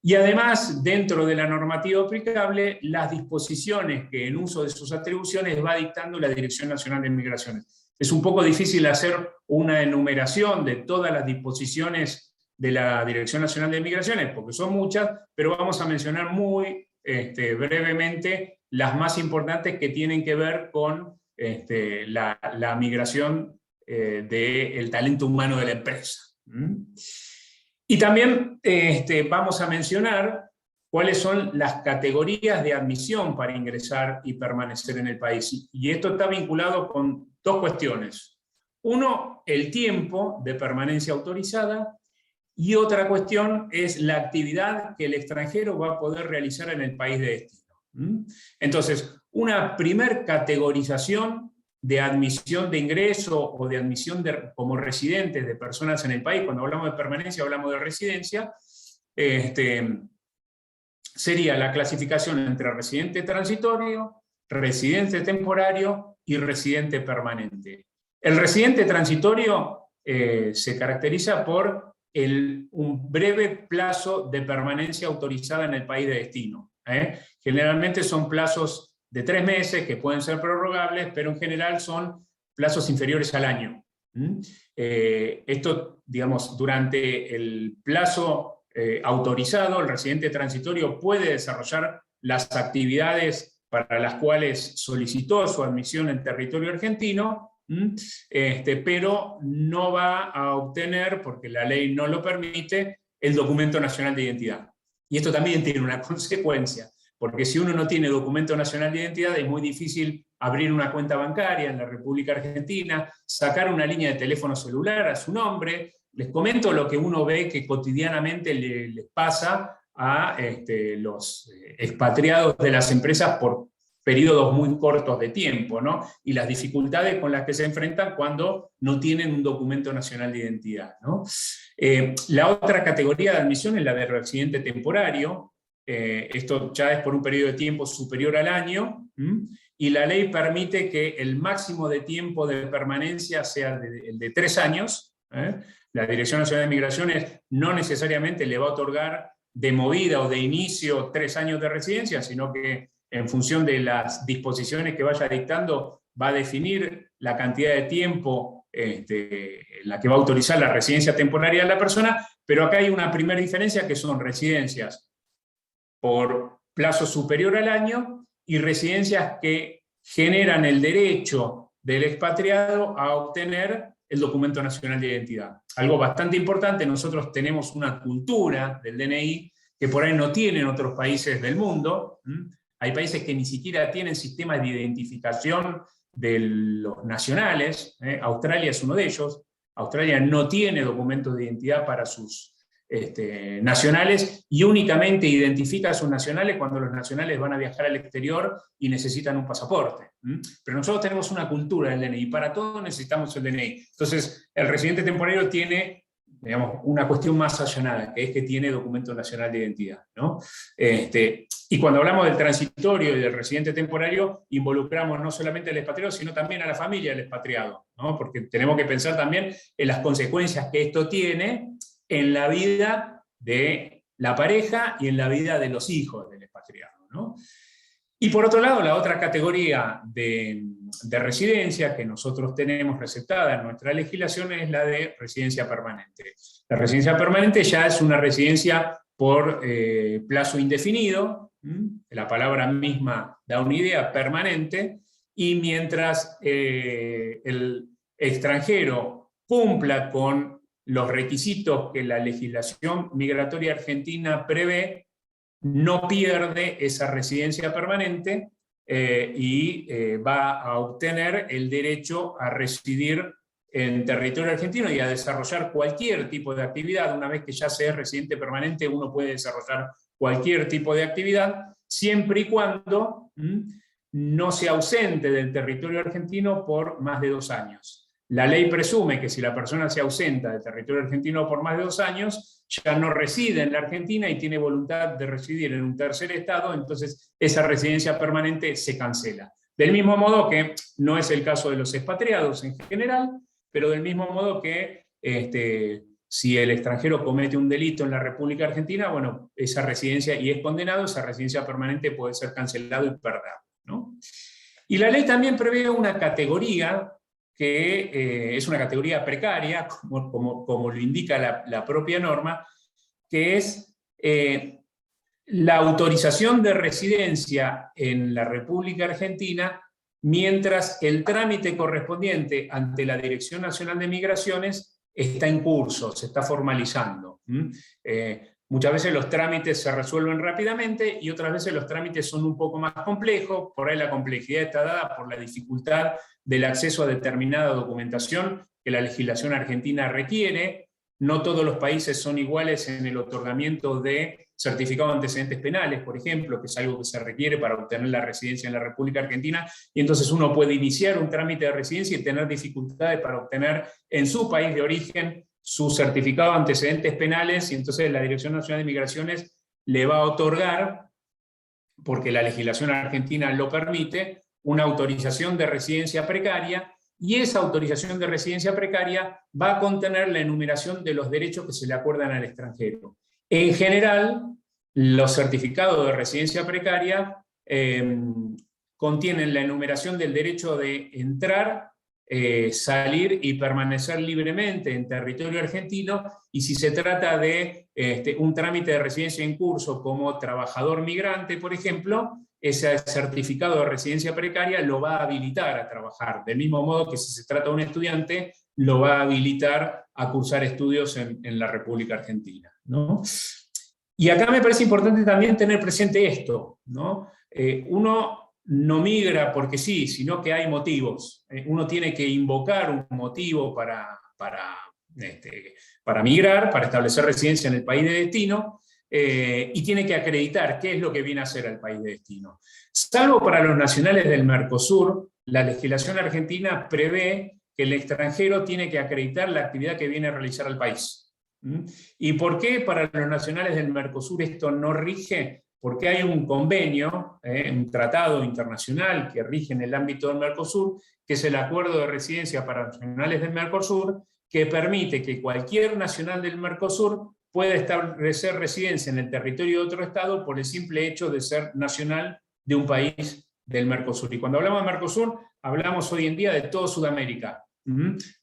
Y además, dentro de la normativa aplicable, las disposiciones que en uso de sus atribuciones va dictando la Dirección Nacional de Migraciones. Es un poco difícil hacer una enumeración de todas las disposiciones de la Dirección Nacional de Migraciones, porque son muchas, pero vamos a mencionar muy brevemente las más importantes que tienen que ver con la migración del talento humano de la empresa. Y también vamos a mencionar cuáles son las categorías de admisión para ingresar y permanecer en el país. Y esto está vinculado con dos cuestiones. Uno, el tiempo de permanencia autorizada, y otra cuestión es la actividad que el extranjero va a poder realizar en el país de destino. Entonces, una primer categorización de admisión de ingreso o de admisión como residentes de personas en el país, cuando hablamos de permanencia hablamos de residencia, sería la clasificación entre residente transitorio, residente temporario y residente permanente. El residente transitorio se caracteriza por un breve plazo de permanencia autorizada en el país de destino. Generalmente son plazos de 3 meses, que pueden ser prorrogables, pero en general son plazos inferiores al año. Esto, digamos, durante el plazo autorizado, el residente transitorio puede desarrollar las actividades para las cuales solicitó su admisión en territorio argentino, pero no va a obtener, porque la ley no lo permite, el documento nacional de identidad. Y esto también tiene una consecuencia, porque si uno no tiene documento nacional de identidad es muy difícil abrir una cuenta bancaria en la República Argentina, sacar una línea de teléfono celular a su nombre. Les comento lo que uno ve que cotidianamente les pasa a los expatriados de las empresas por periodos muy cortos de tiempo, ¿no? Y las dificultades con las que se enfrentan cuando no tienen un documento nacional de identidad, ¿no? La otra categoría de admisión es la de residente temporario. Esto ya es por un periodo de tiempo superior al año, y la ley permite que el máximo de tiempo de permanencia sea el de 3 años. La Dirección Nacional de Migraciones no necesariamente le va a otorgar de movida o de inicio 3 años de residencia, sino que en función de las disposiciones que vaya dictando, va a definir la cantidad de tiempo en la que va a autorizar la residencia temporaria de la persona, pero acá hay una primera diferencia, que son residencias por plazo superior al año y residencias que generan el derecho del expatriado a obtener el documento nacional de identidad. Algo bastante importante, nosotros tenemos una cultura del DNI que por ahí no tienen otros países del mundo. Hay países que ni siquiera tienen sistemas de identificación de los nacionales. Australia es uno de ellos. Australia no tiene documentos de identidad para sus nacionales y únicamente identifica a sus nacionales cuando los nacionales van a viajar al exterior y necesitan un pasaporte. Pero nosotros tenemos una cultura del DNI. Para todo necesitamos el DNI. Entonces, el residente temporario tiene, digamos, una cuestión más allanada, que es que tiene documento nacional de identidad, ¿no? Y cuando hablamos del transitorio y del residente temporario, involucramos no solamente al expatriado, sino también a la familia del expatriado, ¿no? Porque tenemos que pensar también en las consecuencias que esto tiene en la vida de la pareja y en la vida de los hijos del expatriado, ¿no? Y por otro lado, la otra categoría de residencia que nosotros tenemos receptada en nuestra legislación es la de residencia permanente. La residencia permanente ya es una residencia por plazo indefinido, la palabra misma da una idea, permanente, y mientras el extranjero cumpla con los requisitos que la legislación migratoria argentina prevé, no pierde esa residencia permanente y va a obtener el derecho a residir en territorio argentino y a desarrollar cualquier tipo de actividad. Una vez que ya se es residente permanente, uno puede desarrollar cualquier tipo de actividad, siempre y cuando no se ausente del territorio argentino por más de 2 años. La ley presume que si la persona se ausenta del territorio argentino por más de 2 años, ya no reside en la Argentina y tiene voluntad de residir en un tercer estado, entonces esa residencia permanente se cancela. Del mismo modo que no es el caso de los expatriados en general, pero del mismo modo que si el extranjero comete un delito en la República Argentina, bueno, esa residencia, y es condenado, esa residencia permanente puede ser cancelada y perdida, ¿no? Y la ley también prevé una categoría que es una categoría precaria, como lo indica la propia norma, que es la autorización de residencia en la República Argentina mientras el trámite correspondiente ante la Dirección Nacional de Migraciones está en curso, se está formalizando. Muchas veces los trámites se resuelven rápidamente y otras veces los trámites son un poco más complejos, por ahí la complejidad está dada por la dificultad del acceso a determinada documentación que la legislación argentina requiere. No todos los países son iguales en el otorgamiento de certificado de antecedentes penales, por ejemplo, que es algo que se requiere para obtener la residencia en la República Argentina, y entonces uno puede iniciar un trámite de residencia y tener dificultades para obtener en su país de origen su certificado de antecedentes penales, y entonces la Dirección Nacional de Migraciones le va a otorgar, porque la legislación argentina lo permite, una autorización de residencia precaria, y esa autorización de residencia precaria va a contener la enumeración de los derechos que se le acuerdan al extranjero. En general, los certificados de residencia precaria contienen la enumeración del derecho de entrar, salir y permanecer libremente en territorio argentino, y si se trata de un trámite de residencia en curso como trabajador migrante, por ejemplo, ese certificado de residencia precaria lo va a habilitar a trabajar, del mismo modo que si se trata de un estudiante, lo va a habilitar a cursar estudios en la República Argentina, ¿no? Y acá me parece importante también tener presente esto, ¿no? Uno no migra porque sí, sino que hay motivos. Uno tiene que invocar un motivo para migrar, para establecer residencia en el país de destino, y tiene que acreditar qué es lo que viene a hacer al país de destino. Salvo para los nacionales del Mercosur, la legislación argentina prevé que el extranjero tiene que acreditar la actividad que viene a realizar al país. ¿Y por qué para los nacionales del Mercosur esto no rige? Porque hay un convenio, un tratado internacional que rige en el ámbito del Mercosur, que es el Acuerdo de Residencia para Nacionales del Mercosur, que permite que cualquier nacional del Mercosur pueda establecer residencia en el territorio de otro Estado por el simple hecho de ser nacional de un país del Mercosur. Y cuando hablamos de Mercosur, hablamos hoy en día de toda Sudamérica.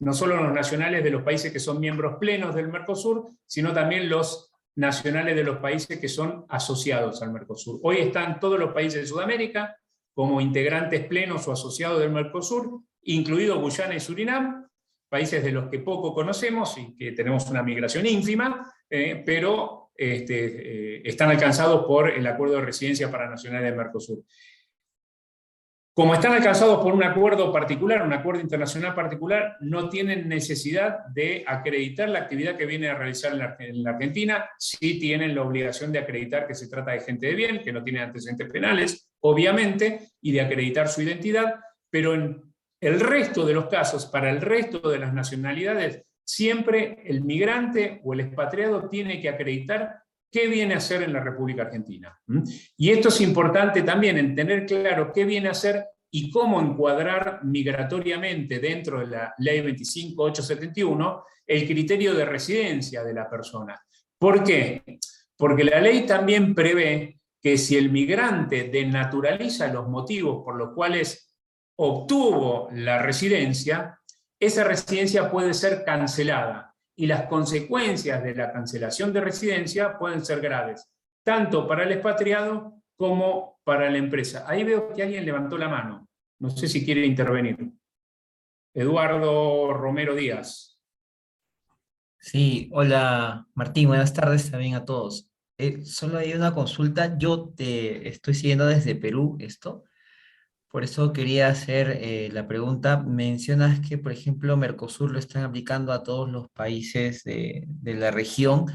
No solo los nacionales de los países que son miembros plenos del Mercosur, sino también los nacionales de los países que son asociados al Mercosur. Hoy están todos los países de Sudamérica como integrantes plenos o asociados del Mercosur, incluido Guyana y Surinam, países de los que poco conocemos y que tenemos una migración ínfima, pero están alcanzados por el Acuerdo de Residencia para Nacionales del Mercosur. Como están alcanzados por un acuerdo particular, un acuerdo internacional particular, no tienen necesidad de acreditar la actividad que viene a realizar en la Argentina. Sí tienen la obligación de acreditar que se trata de gente de bien, que no tiene antecedentes penales, obviamente, y de acreditar su identidad, pero en el resto de los casos, para el resto de las nacionalidades, siempre el migrante o el expatriado tiene que acreditar qué viene a hacer en la República Argentina. Y esto es importante también, en tener claro qué viene a hacer y cómo encuadrar migratoriamente dentro de la Ley 25.871 el criterio de residencia de la persona. ¿Por qué? Porque la ley también prevé que si el migrante desnaturaliza los motivos por los cuales obtuvo la residencia, esa residencia puede ser cancelada y las consecuencias de la cancelación de residencia pueden ser graves, tanto para el expatriado como para la empresa. Ahí veo que alguien levantó la mano. No sé si quiere intervenir. Eduardo Romero Díaz. Sí, hola Martín, buenas tardes también a todos. Solo hay una consulta, yo te estoy siguiendo desde Perú esto, por eso quería hacer la pregunta. Mencionas que, por ejemplo, Mercosur lo están aplicando a todos los países de la región,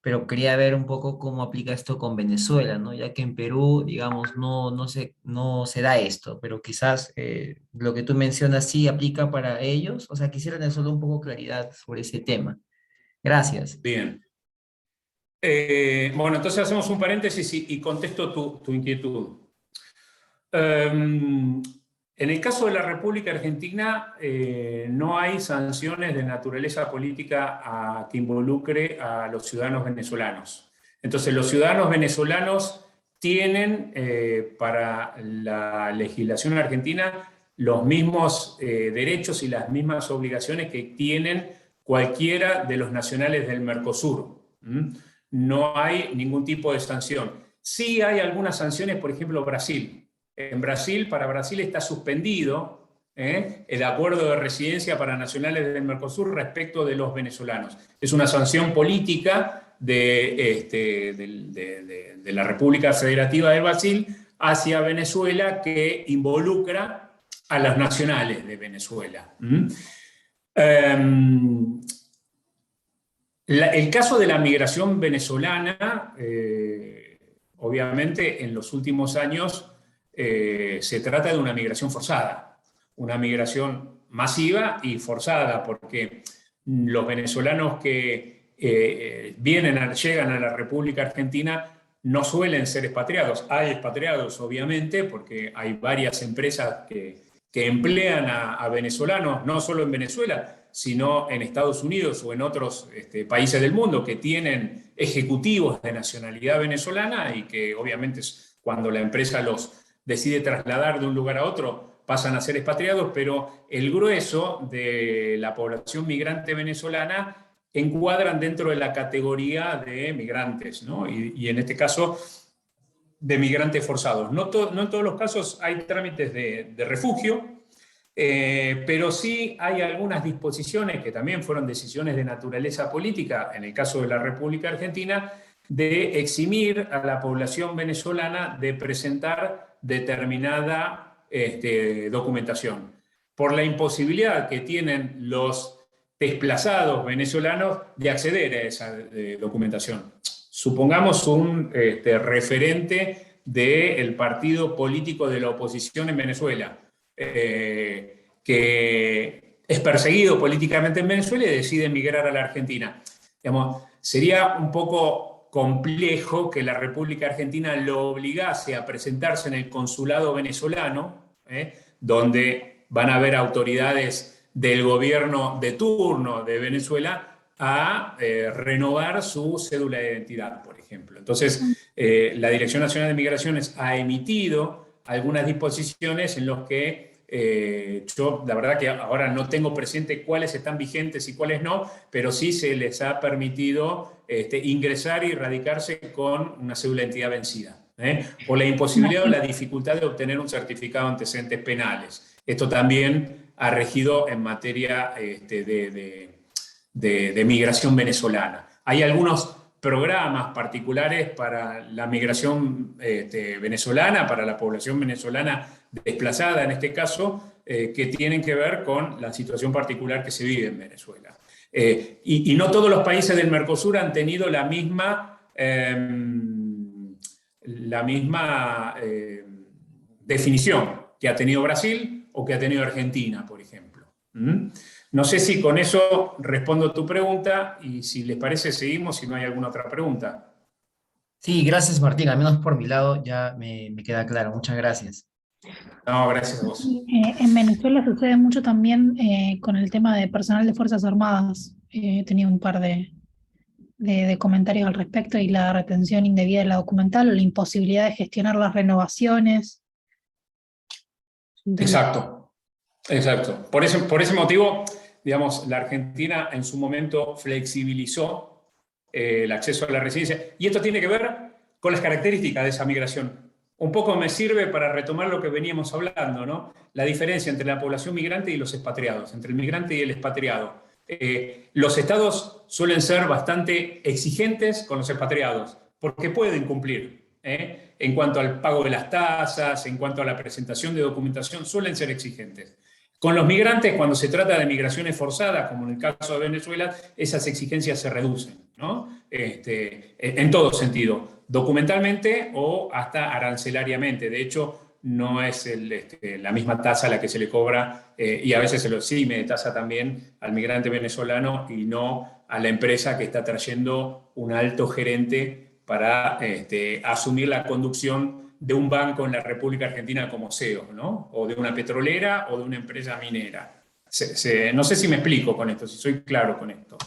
pero quería ver un poco cómo aplica esto con Venezuela, ¿no? Ya que en Perú, digamos, no se da esto, pero quizás lo que tú mencionas sí aplica para ellos. O sea, quisiera tener solo un poco claridad sobre ese tema. Gracias. Bien. Bueno, entonces hacemos un paréntesis y contesto tu inquietud. En el caso de la República Argentina, no hay sanciones de naturaleza política que involucre a los ciudadanos venezolanos. Entonces, los ciudadanos venezolanos tienen para la legislación argentina los mismos derechos y las mismas obligaciones que tienen cualquiera de los nacionales del Mercosur. No hay ningún tipo de sanción. Sí hay algunas sanciones, por ejemplo, Brasil. En Brasil, para Brasil está suspendido el acuerdo de residencia para nacionales del Mercosur respecto de los venezolanos. Es una sanción política de la República Federativa de Brasil hacia Venezuela que involucra a los nacionales de Venezuela. El caso de la migración venezolana, obviamente en los últimos años se trata de una migración forzada, una migración masiva y forzada, porque los venezolanos que llegan a la República Argentina no suelen ser expatriados. Hay expatriados, obviamente, porque hay varias empresas que emplean a venezolanos, no solo en Venezuela, sino en Estados Unidos o en otros países del mundo que tienen ejecutivos de nacionalidad venezolana y que obviamente cuando la empresa los decide trasladar de un lugar a otro pasan a ser expatriados, pero el grueso de la población migrante venezolana encuadran dentro de la categoría de migrantes, ¿no? Y en este caso de migrantes forzados. No en todos los casos hay trámites de refugio, pero sí hay algunas disposiciones que también fueron decisiones de naturaleza política, en el caso de la República Argentina, de eximir a la población venezolana de presentar determinada documentación, por la imposibilidad que tienen los desplazados venezolanos de acceder a esa documentación. Supongamos un referente del partido político de la oposición en Venezuela, que es perseguido políticamente en Venezuela y decide emigrar a la Argentina. Digamos, sería un poco complejo que la República Argentina lo obligase a presentarse en el consulado venezolano, donde van a haber autoridades del gobierno de turno de Venezuela a renovar su cédula de identidad, por ejemplo. Entonces, la Dirección Nacional de Migraciones ha emitido algunas disposiciones en las que yo, la verdad que ahora no tengo presente cuáles están vigentes y cuáles no, pero sí se les ha permitido ingresar y radicarse con una cédula de identidad vencida, por la imposibilidad o la dificultad de obtener un certificado de antecedentes penales. Esto también ha regido en materia de migración venezolana. Hay algunos programas particulares para la migración venezolana, para la población venezolana desplazada en este caso, que tienen que ver con la situación particular que se vive en Venezuela. Y no todos los países del Mercosur han tenido la misma definición que ha tenido Brasil o que ha tenido Argentina, por ejemplo. No sé si con eso respondo tu pregunta y si les parece seguimos si no hay alguna otra pregunta. Sí, gracias Martín, al menos por mi lado ya me queda claro. Muchas gracias. No, gracias a vos. En Venezuela sucede mucho también con el tema de personal de Fuerzas Armadas. He tenido un par de de comentarios al respecto y la retención indebida de la documental o la imposibilidad de gestionar las renovaciones. Entonces, Exacto, exacto. Por ese motivo, digamos, la Argentina en su momento flexibilizó el acceso a la residencia. Y esto tiene que ver con las características de esa migración. Un poco me sirve para retomar lo que veníamos hablando, ¿no? La diferencia entre la población migrante y los expatriados, entre el migrante y el expatriado. Los estados suelen ser bastante exigentes con los expatriados, porque pueden cumplir. En cuanto al pago de las tasas, en cuanto a la presentación de documentación, suelen ser exigentes. Con los migrantes, cuando se trata de migraciones forzadas, como en el caso de Venezuela, esas exigencias se reducen, ¿no? En todo sentido, documentalmente o hasta arancelariamente. De hecho, no es la misma tasa la que se le cobra, y a veces se lo exime de tasa también al migrante venezolano y no a la empresa que está trayendo un alto gerente para asumir la conducción de un banco en la República Argentina como CEO, ¿no? O de una petrolera o de una empresa minera. No sé si me explico con esto, si soy claro con esto.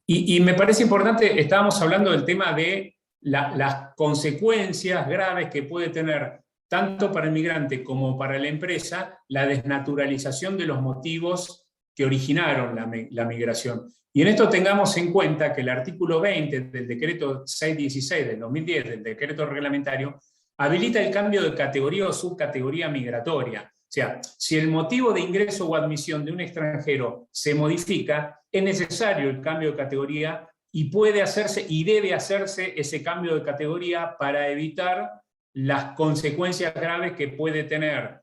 Y me parece importante, estábamos hablando del tema de las consecuencias graves que puede tener tanto para el migrante como para la empresa la desnaturalización de los motivos que originaron la migración. Y en esto tengamos en cuenta que el artículo 20 del decreto 616 del 2010, del decreto reglamentario, habilita el cambio de categoría o subcategoría migratoria. O sea, si el motivo de ingreso o admisión de un extranjero se modifica, es necesario el cambio de categoría y puede hacerse y debe hacerse ese cambio de categoría para evitar las consecuencias graves que puede tener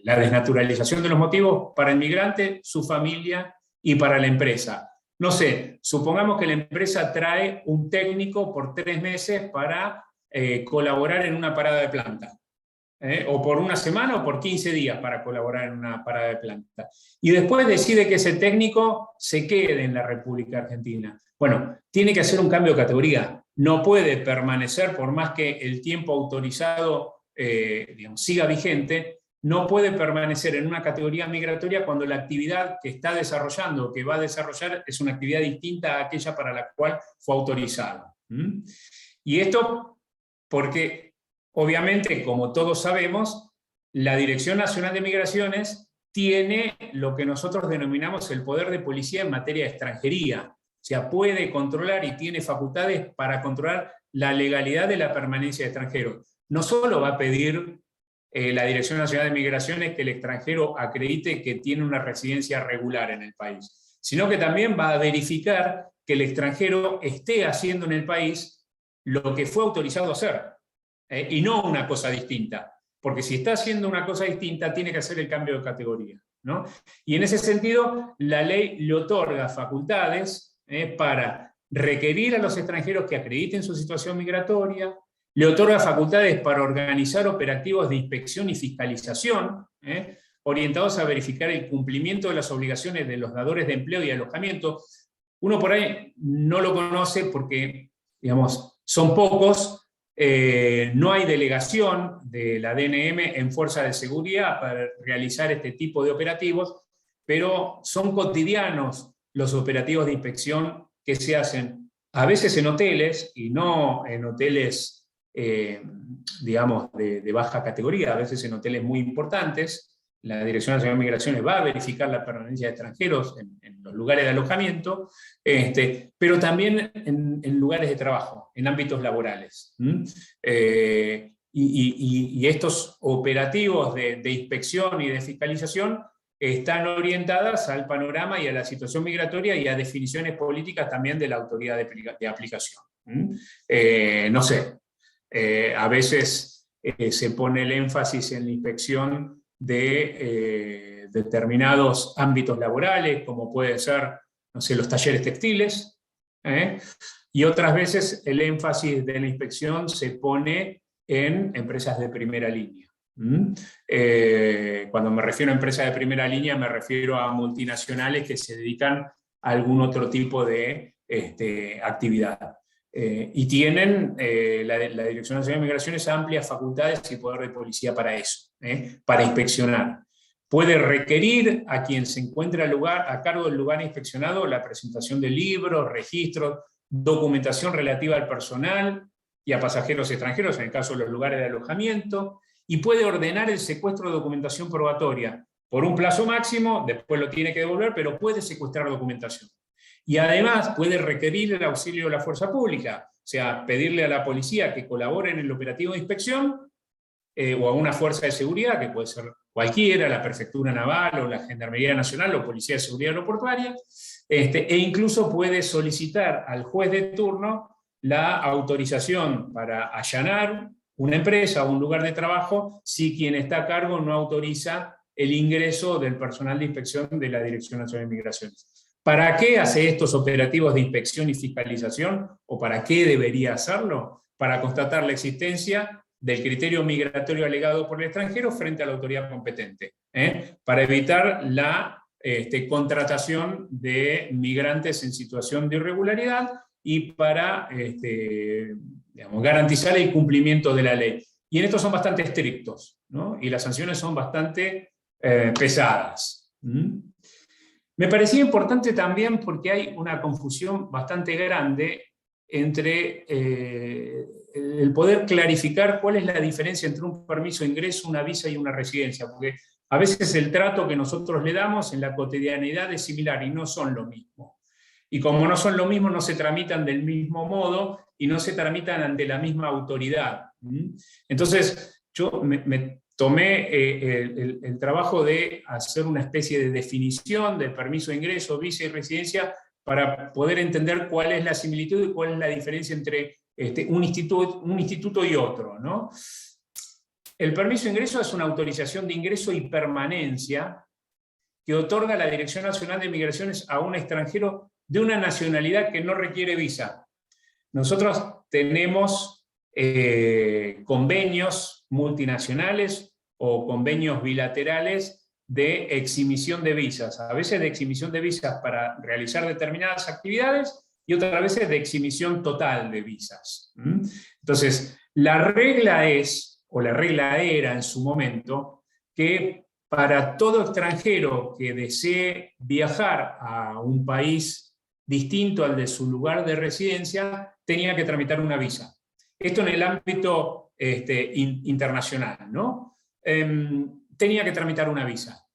la desnaturalización de los motivos para el migrante, su familia y para la empresa. No sé, supongamos que la empresa trae un técnico por 3 meses para colaborar en una parada de planta. O por una semana o por 15 días para colaborar en una parada de planta. Y después decide que ese técnico se quede en la República Argentina. Bueno, tiene que hacer un cambio de categoría. No puede permanecer, por más que el tiempo autorizado siga vigente, no puede permanecer en una categoría migratoria cuando la actividad que está desarrollando, que va a desarrollar, es una actividad distinta a aquella para la cual fue autorizado. Y esto porque, obviamente, como todos sabemos, la Dirección Nacional de Migraciones tiene lo que nosotros denominamos el poder de policía en materia de extranjería. O sea, puede controlar y tiene facultades para controlar la legalidad de la permanencia de extranjeros. No solo va a pedir la Dirección Nacional de Migraciones que el extranjero acredite que tiene una residencia regular en el país, sino que también va a verificar que el extranjero esté haciendo en el país lo que fue autorizado a hacer. Y no una cosa distinta, porque si está haciendo una cosa distinta tiene que hacer el cambio de categoría, ¿no? Y en ese sentido la ley le otorga facultades para requerir a los extranjeros que acrediten su situación migratoria, le otorga facultades para organizar operativos de inspección y fiscalización, orientados a verificar el cumplimiento de las obligaciones de los dadores de empleo y alojamiento. Uno por ahí no lo conoce porque, digamos, son pocos. No hay delegación de la DNM en fuerza de seguridad para realizar este tipo de operativos, pero son cotidianos los operativos de inspección que se hacen a veces en hoteles y no en hoteles digamos de baja categoría, a veces en hoteles muy importantes. La Dirección Nacional de Migraciones va a verificar la permanencia de extranjeros en los lugares de alojamiento, pero también en lugares de trabajo, en ámbitos laborales. Y estos operativos de inspección y de fiscalización están orientadas al panorama y a la situación migratoria y a definiciones políticas también de la autoridad de aplicación. No sé, a veces se pone el énfasis en la inspección de determinados ámbitos laborales, como pueden ser, no sé, los talleres textiles, y otras veces el énfasis de la inspección se pone en empresas de primera línea. Cuando me refiero a empresas de primera línea, me refiero a multinacionales que se dedican a algún otro tipo de actividad. Y tienen la Dirección Nacional de Migraciones amplias facultades y poder de policía para eso, para inspeccionar. Puede requerir a quien se encuentre a cargo del lugar inspeccionado la presentación de libros, registros, documentación relativa al personal y a pasajeros extranjeros, en el caso de los lugares de alojamiento, y puede ordenar el secuestro de documentación probatoria por un plazo máximo, después lo tiene que devolver, pero puede secuestrar documentación. Y además puede requerir el auxilio de la fuerza pública, o sea, pedirle a la policía que colabore en el operativo de inspección, o a una fuerza de seguridad, que puede ser cualquiera, la Prefectura Naval, o la Gendarmería Nacional, o Policía de Seguridad Aeroportuaria, e incluso puede solicitar al juez de turno la autorización para allanar una empresa o un lugar de trabajo si quien está a cargo no autoriza el ingreso del personal de inspección de la Dirección Nacional de Migraciones. ¿Para qué hace estos operativos de inspección y fiscalización? ¿O para qué debería hacerlo? Para constatar la existencia del criterio migratorio alegado por el extranjero frente a la autoridad competente, para evitar la contratación de migrantes en situación de irregularidad y para garantizar el cumplimiento de la ley. Y en esto son bastante estrictos, ¿no? Y las sanciones son bastante pesadas. Me parecía importante también porque hay una confusión bastante grande entre el poder clarificar cuál es la diferencia entre un permiso de ingreso, una visa y una residencia, porque a veces el trato que nosotros le damos en la cotidianidad es similar y no son lo mismo. Y como no son lo mismo, no se tramitan del mismo modo y no se tramitan ante la misma autoridad. Entonces, yo me tomé el trabajo de hacer una especie de definición del permiso de ingreso, visa y residencia para poder entender cuál es la similitud y cuál es la diferencia entre un instituto y otro, ¿no? El permiso de ingreso es una autorización de ingreso y permanencia que otorga la Dirección Nacional de Migraciones a un extranjero de una nacionalidad que no requiere visa. Nosotros tenemos convenios multinacionales o convenios bilaterales de exhibición de visas, a veces de exhibición de visas para realizar determinadas actividades y otras veces de exhibición total de visas. Entonces, la regla es, o la regla era en su momento, que para todo extranjero que desee viajar a un país distinto al de su lugar de residencia, tenía que tramitar una visa. Esto en el ámbito internacional, ¿no? Tenía que tramitar una visa.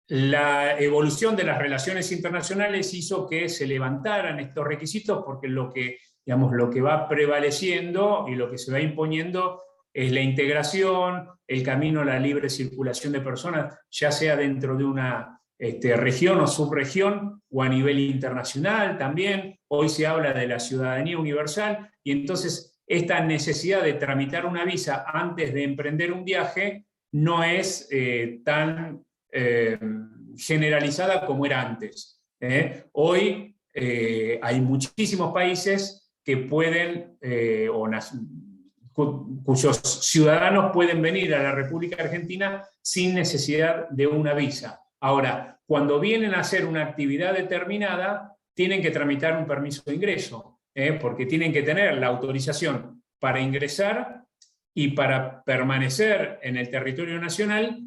La evolución de las relaciones internacionales hizo que se levantaran estos requisitos porque lo que va prevaleciendo y lo que se va imponiendo es la integración, el camino a la libre circulación de personas, ya sea dentro de una región o subregión o a nivel internacional también. Hoy se habla de la ciudadanía universal y entonces esta necesidad de tramitar una visa antes de emprender un viaje no es tan generalizada como era antes. Hoy hay muchísimos países que pueden, cuyos ciudadanos pueden venir a la República Argentina sin necesidad de una visa. Ahora, cuando vienen a hacer una actividad determinada, tienen que tramitar un permiso de ingreso, porque tienen que tener la autorización para ingresar y para permanecer en el territorio nacional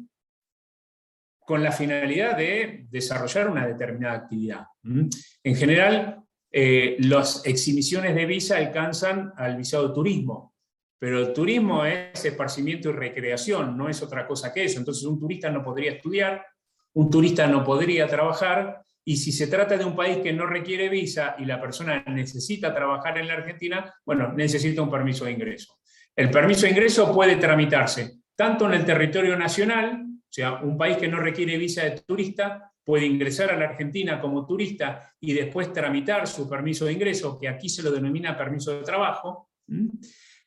con la finalidad de desarrollar una determinada actividad. En general, las exhibiciones de visa alcanzan al visado de turismo, pero el turismo es esparcimiento y recreación, no es otra cosa que eso. Entonces un turista no podría estudiar, un turista no podría trabajar, y si se trata de un país que no requiere visa y la persona necesita trabajar en la Argentina, bueno, necesita un permiso de ingreso. El permiso de ingreso puede tramitarse tanto en el territorio nacional, o sea, un país que no requiere visa de turista puede ingresar a la Argentina como turista y después tramitar su permiso de ingreso, que aquí se lo denomina permiso de trabajo,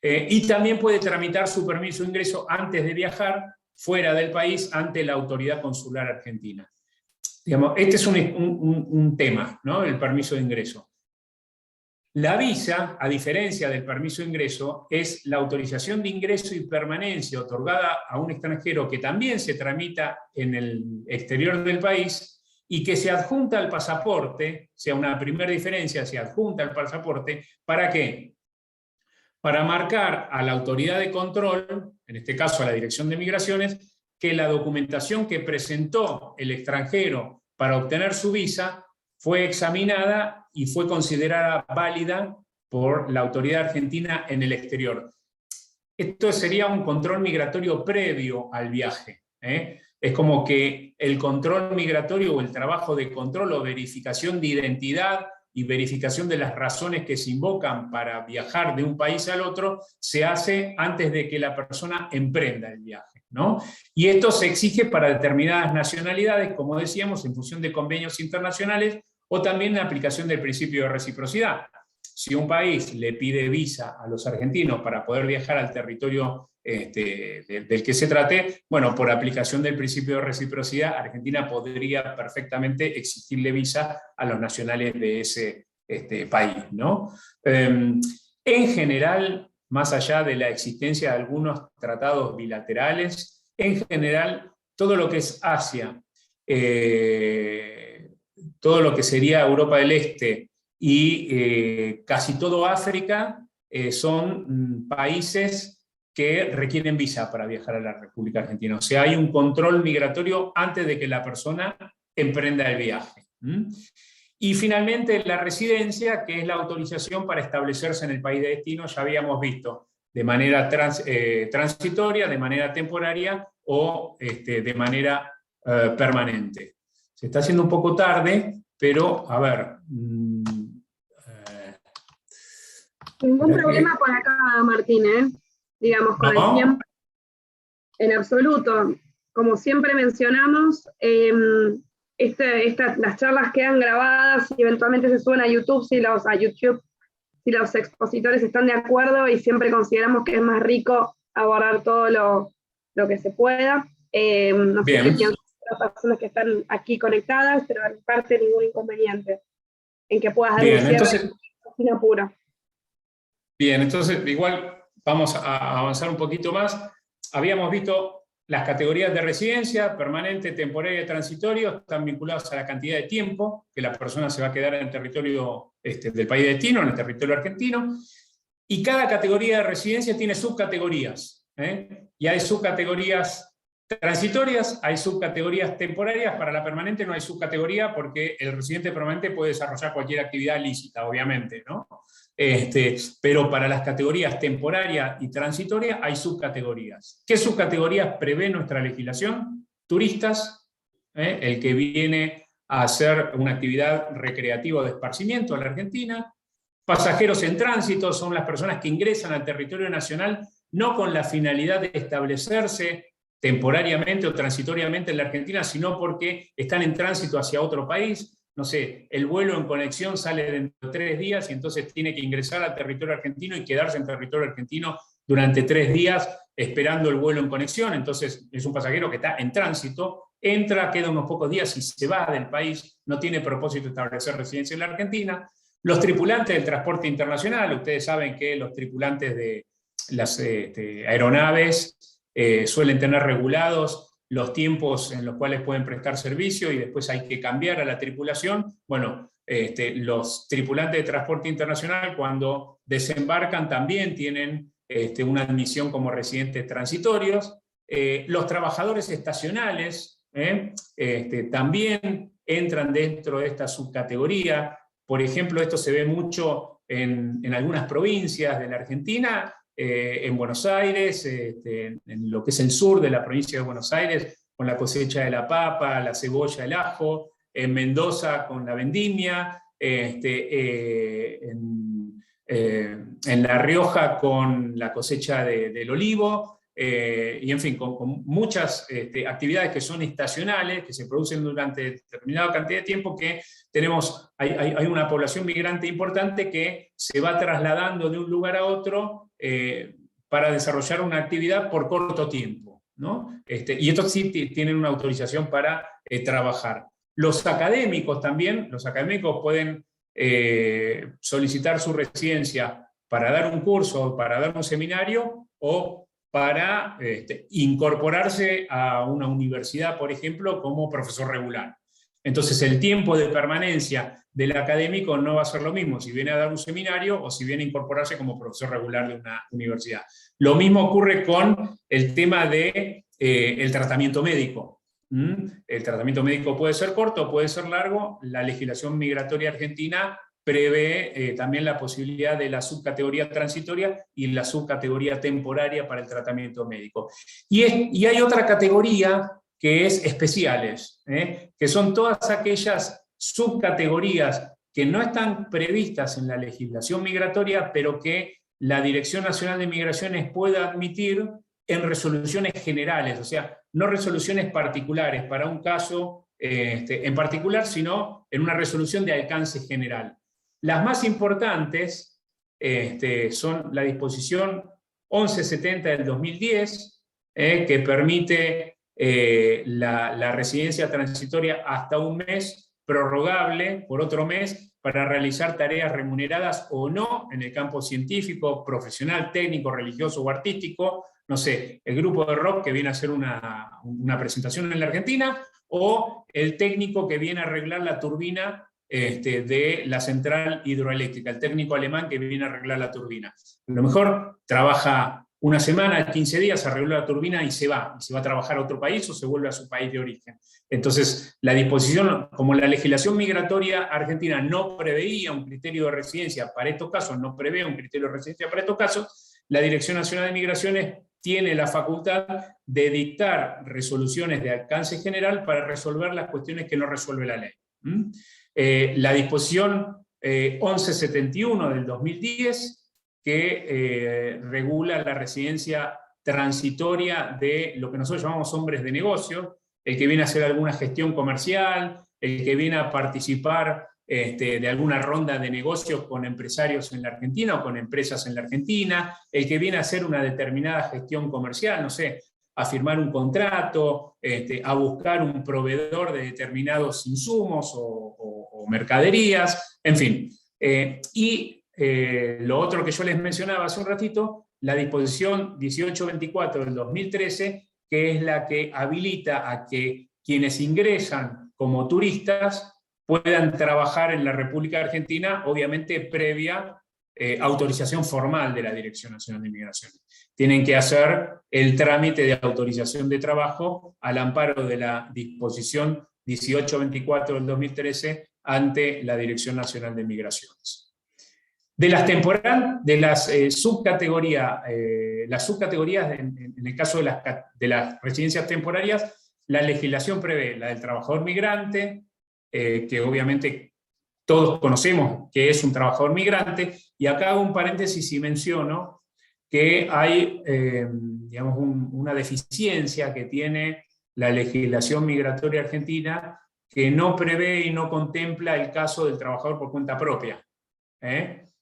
y también puede tramitar su permiso de ingreso antes de viajar fuera del país ante la autoridad consular argentina. Este es un tema, ¿no? El permiso de ingreso. La visa, a diferencia del permiso de ingreso, es la autorización de ingreso y permanencia otorgada a un extranjero que también se tramita en el exterior del país y que se adjunta al pasaporte, o sea, una primera diferencia, se adjunta al pasaporte, ¿para qué? Para marcar a la autoridad de control, en este caso a la Dirección de Migraciones, que la documentación que presentó el extranjero para obtener su visa fue examinada y fue considerada válida por la autoridad argentina en el exterior. Esto sería un control migratorio previo al viaje, ¿eh? Es como que el control migratorio o el trabajo de control o verificación de identidad y verificación de las razones que se invocan para viajar de un país al otro se hace antes de que la persona emprenda el viaje, ¿no? Y esto se exige para determinadas nacionalidades, como decíamos, en función de convenios internacionales o también en aplicación del principio de reciprocidad. Si un país le pide visa a los argentinos para poder viajar al territorio del que se trate, bueno, por aplicación del principio de reciprocidad, Argentina podría perfectamente exigirle visa a los nacionales de ese país, ¿no? En general, más allá de la existencia de algunos tratados bilaterales, en general, todo lo que es Asia, todo lo que sería Europa del Este, y casi todo África son países que requieren visa para viajar a la República Argentina. O sea, hay un control migratorio antes de que la persona emprenda el viaje. Y finalmente la residencia, que es la autorización para establecerse en el país de destino, ya habíamos visto, de manera transitoria, de manera temporaria o de manera permanente. Se está haciendo un poco tarde, pero a ver... Ningún problema por acá, Martín, digamos, con el tiempo, en absoluto. Como siempre mencionamos, las charlas quedan grabadas y eventualmente se suben a YouTube si los expositores están de acuerdo, y siempre consideramos que es más rico abordar todo lo que se pueda. No sé qué piensan las personas que están aquí conectadas, pero de mi parte ningún inconveniente en que puedas dar un cierre sin apuro. Bien, entonces igual vamos a avanzar un poquito más. Habíamos visto las categorías de residencia, permanente, temporaria y transitorio, están vinculadas a la cantidad de tiempo que la persona se va a quedar en el territorio del país de destino, en el territorio argentino, y cada categoría de residencia tiene subcategorías, y hay subcategorías transitorias, hay subcategorías temporarias. Para la permanente no hay subcategoría porque el residente permanente puede desarrollar cualquier actividad lícita, obviamente, ¿no? Pero para las categorías temporaria y transitoria hay subcategorías. ¿Qué subcategorías prevé nuestra legislación? Turistas, el que viene a hacer una actividad recreativa o de esparcimiento a la Argentina. Pasajeros en tránsito son las personas que ingresan al territorio nacional no con la finalidad de establecerse temporariamente o transitoriamente en la Argentina, sino porque están en tránsito hacia otro país. No sé, el vuelo en conexión sale dentro de 3 días y entonces tiene que ingresar al territorio argentino y quedarse en territorio argentino durante 3 días esperando el vuelo en conexión. Entonces es un pasajero que está en tránsito, entra, queda unos pocos días y se va del país, no tiene propósito de establecer residencia en la Argentina. Los tripulantes del transporte internacional, ustedes saben que los tripulantes de las aeronaves suelen tener regulados los tiempos en los cuales pueden prestar servicio y después hay que cambiar a la tripulación. Bueno, los tripulantes de transporte internacional cuando desembarcan también tienen una admisión como residentes transitorios. Los trabajadores estacionales también entran dentro de esta subcategoría. Por ejemplo, esto se ve mucho en algunas provincias de la Argentina, en Buenos Aires, en lo que es el sur de la provincia de Buenos Aires, con la cosecha de la papa, la cebolla, el ajo, en Mendoza con la vendimia, en La Rioja con la cosecha del olivo, y en fin, con muchas actividades que son estacionales, que se producen durante determinada cantidad de tiempo, que hay una población migrante importante que se va trasladando de un lugar a otro para desarrollar una actividad por corto tiempo, ¿no? Y estos sí tienen una autorización para trabajar. Los académicos también, los académicos pueden solicitar su residencia para dar un curso, para dar un seminario, o para incorporarse a una universidad, por ejemplo, como profesor regular. Entonces el tiempo de permanencia del académico no va a ser lo mismo si viene a dar un seminario o si viene a incorporarse como profesor regular de una universidad. Lo mismo ocurre con el tema de el tratamiento médico. El tratamiento médico puede ser corto, puede ser largo. La legislación migratoria argentina prevé también la posibilidad de la subcategoría transitoria y la subcategoría temporaria para el tratamiento médico. Y hay otra categoría que es especiales, que son todas aquellas subcategorías que no están previstas en la legislación migratoria, pero que la Dirección Nacional de Migraciones puede admitir en resoluciones generales, o sea, no resoluciones particulares para un caso en particular, sino en una resolución de alcance general. Las más importantes son la disposición 1170 del 2010, que permite la residencia transitoria hasta un mes, prorrogable por otro mes, para realizar tareas remuneradas o no en el campo científico, profesional, técnico, religioso o artístico. No sé, el grupo de rock que viene a hacer una presentación en la Argentina, o el técnico que viene a arreglar la turbina de la central hidroeléctrica, el técnico alemán que viene a arreglar la turbina. A lo mejor trabaja una semana, 15 días, arregla la turbina y se va a trabajar a otro país o se vuelve a su país de origen. Entonces, la disposición, como la legislación migratoria argentina no preveía un criterio de residencia para estos casos, no prevé un criterio de residencia para estos casos, la Dirección Nacional de Migraciones tiene la facultad de dictar resoluciones de alcance general para resolver las cuestiones que no resuelve la ley. La disposición 1171 del 2010, que regula la residencia transitoria de lo que nosotros llamamos hombres de negocio, el que viene a hacer alguna gestión comercial, el que viene a participar de alguna ronda de negocios con empresarios en la Argentina o con empresas en la Argentina, el que viene a hacer una determinada gestión comercial, no sé, a firmar un contrato, a buscar un proveedor de determinados insumos o mercaderías, en fin. Lo otro que yo les mencionaba hace un ratito, la disposición 1824 del 2013, que es la que habilita a que quienes ingresan como turistas puedan trabajar en la República Argentina, obviamente previa autorización formal de la Dirección Nacional de Migraciones. Tienen que hacer el trámite de autorización de trabajo al amparo de la disposición 1824 del 2013 ante la Dirección Nacional de Migraciones. De las subcategorías, en el caso de las residencias temporarias, la legislación prevé la del trabajador migrante, que obviamente todos conocemos que es un trabajador migrante, y acá hago un paréntesis y menciono que hay digamos, una deficiencia que tiene la legislación migratoria argentina, que no prevé y no contempla el caso del trabajador por cuenta propia,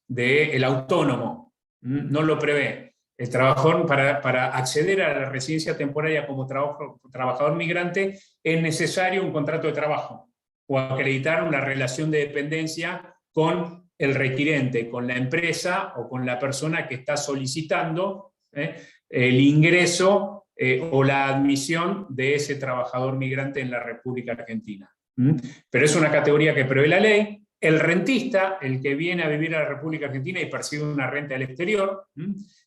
del autónomo, no lo prevé. El trabajador, para acceder a la residencia temporaria como trabajador migrante, es necesario un contrato de trabajo o acreditar una relación de dependencia con el requirente, con la empresa o con la persona que está solicitando el ingreso o la admisión de ese trabajador migrante en la República Argentina. Pero es una categoría que prevé la ley. El rentista, el que viene a vivir a la República Argentina y percibe una renta del exterior,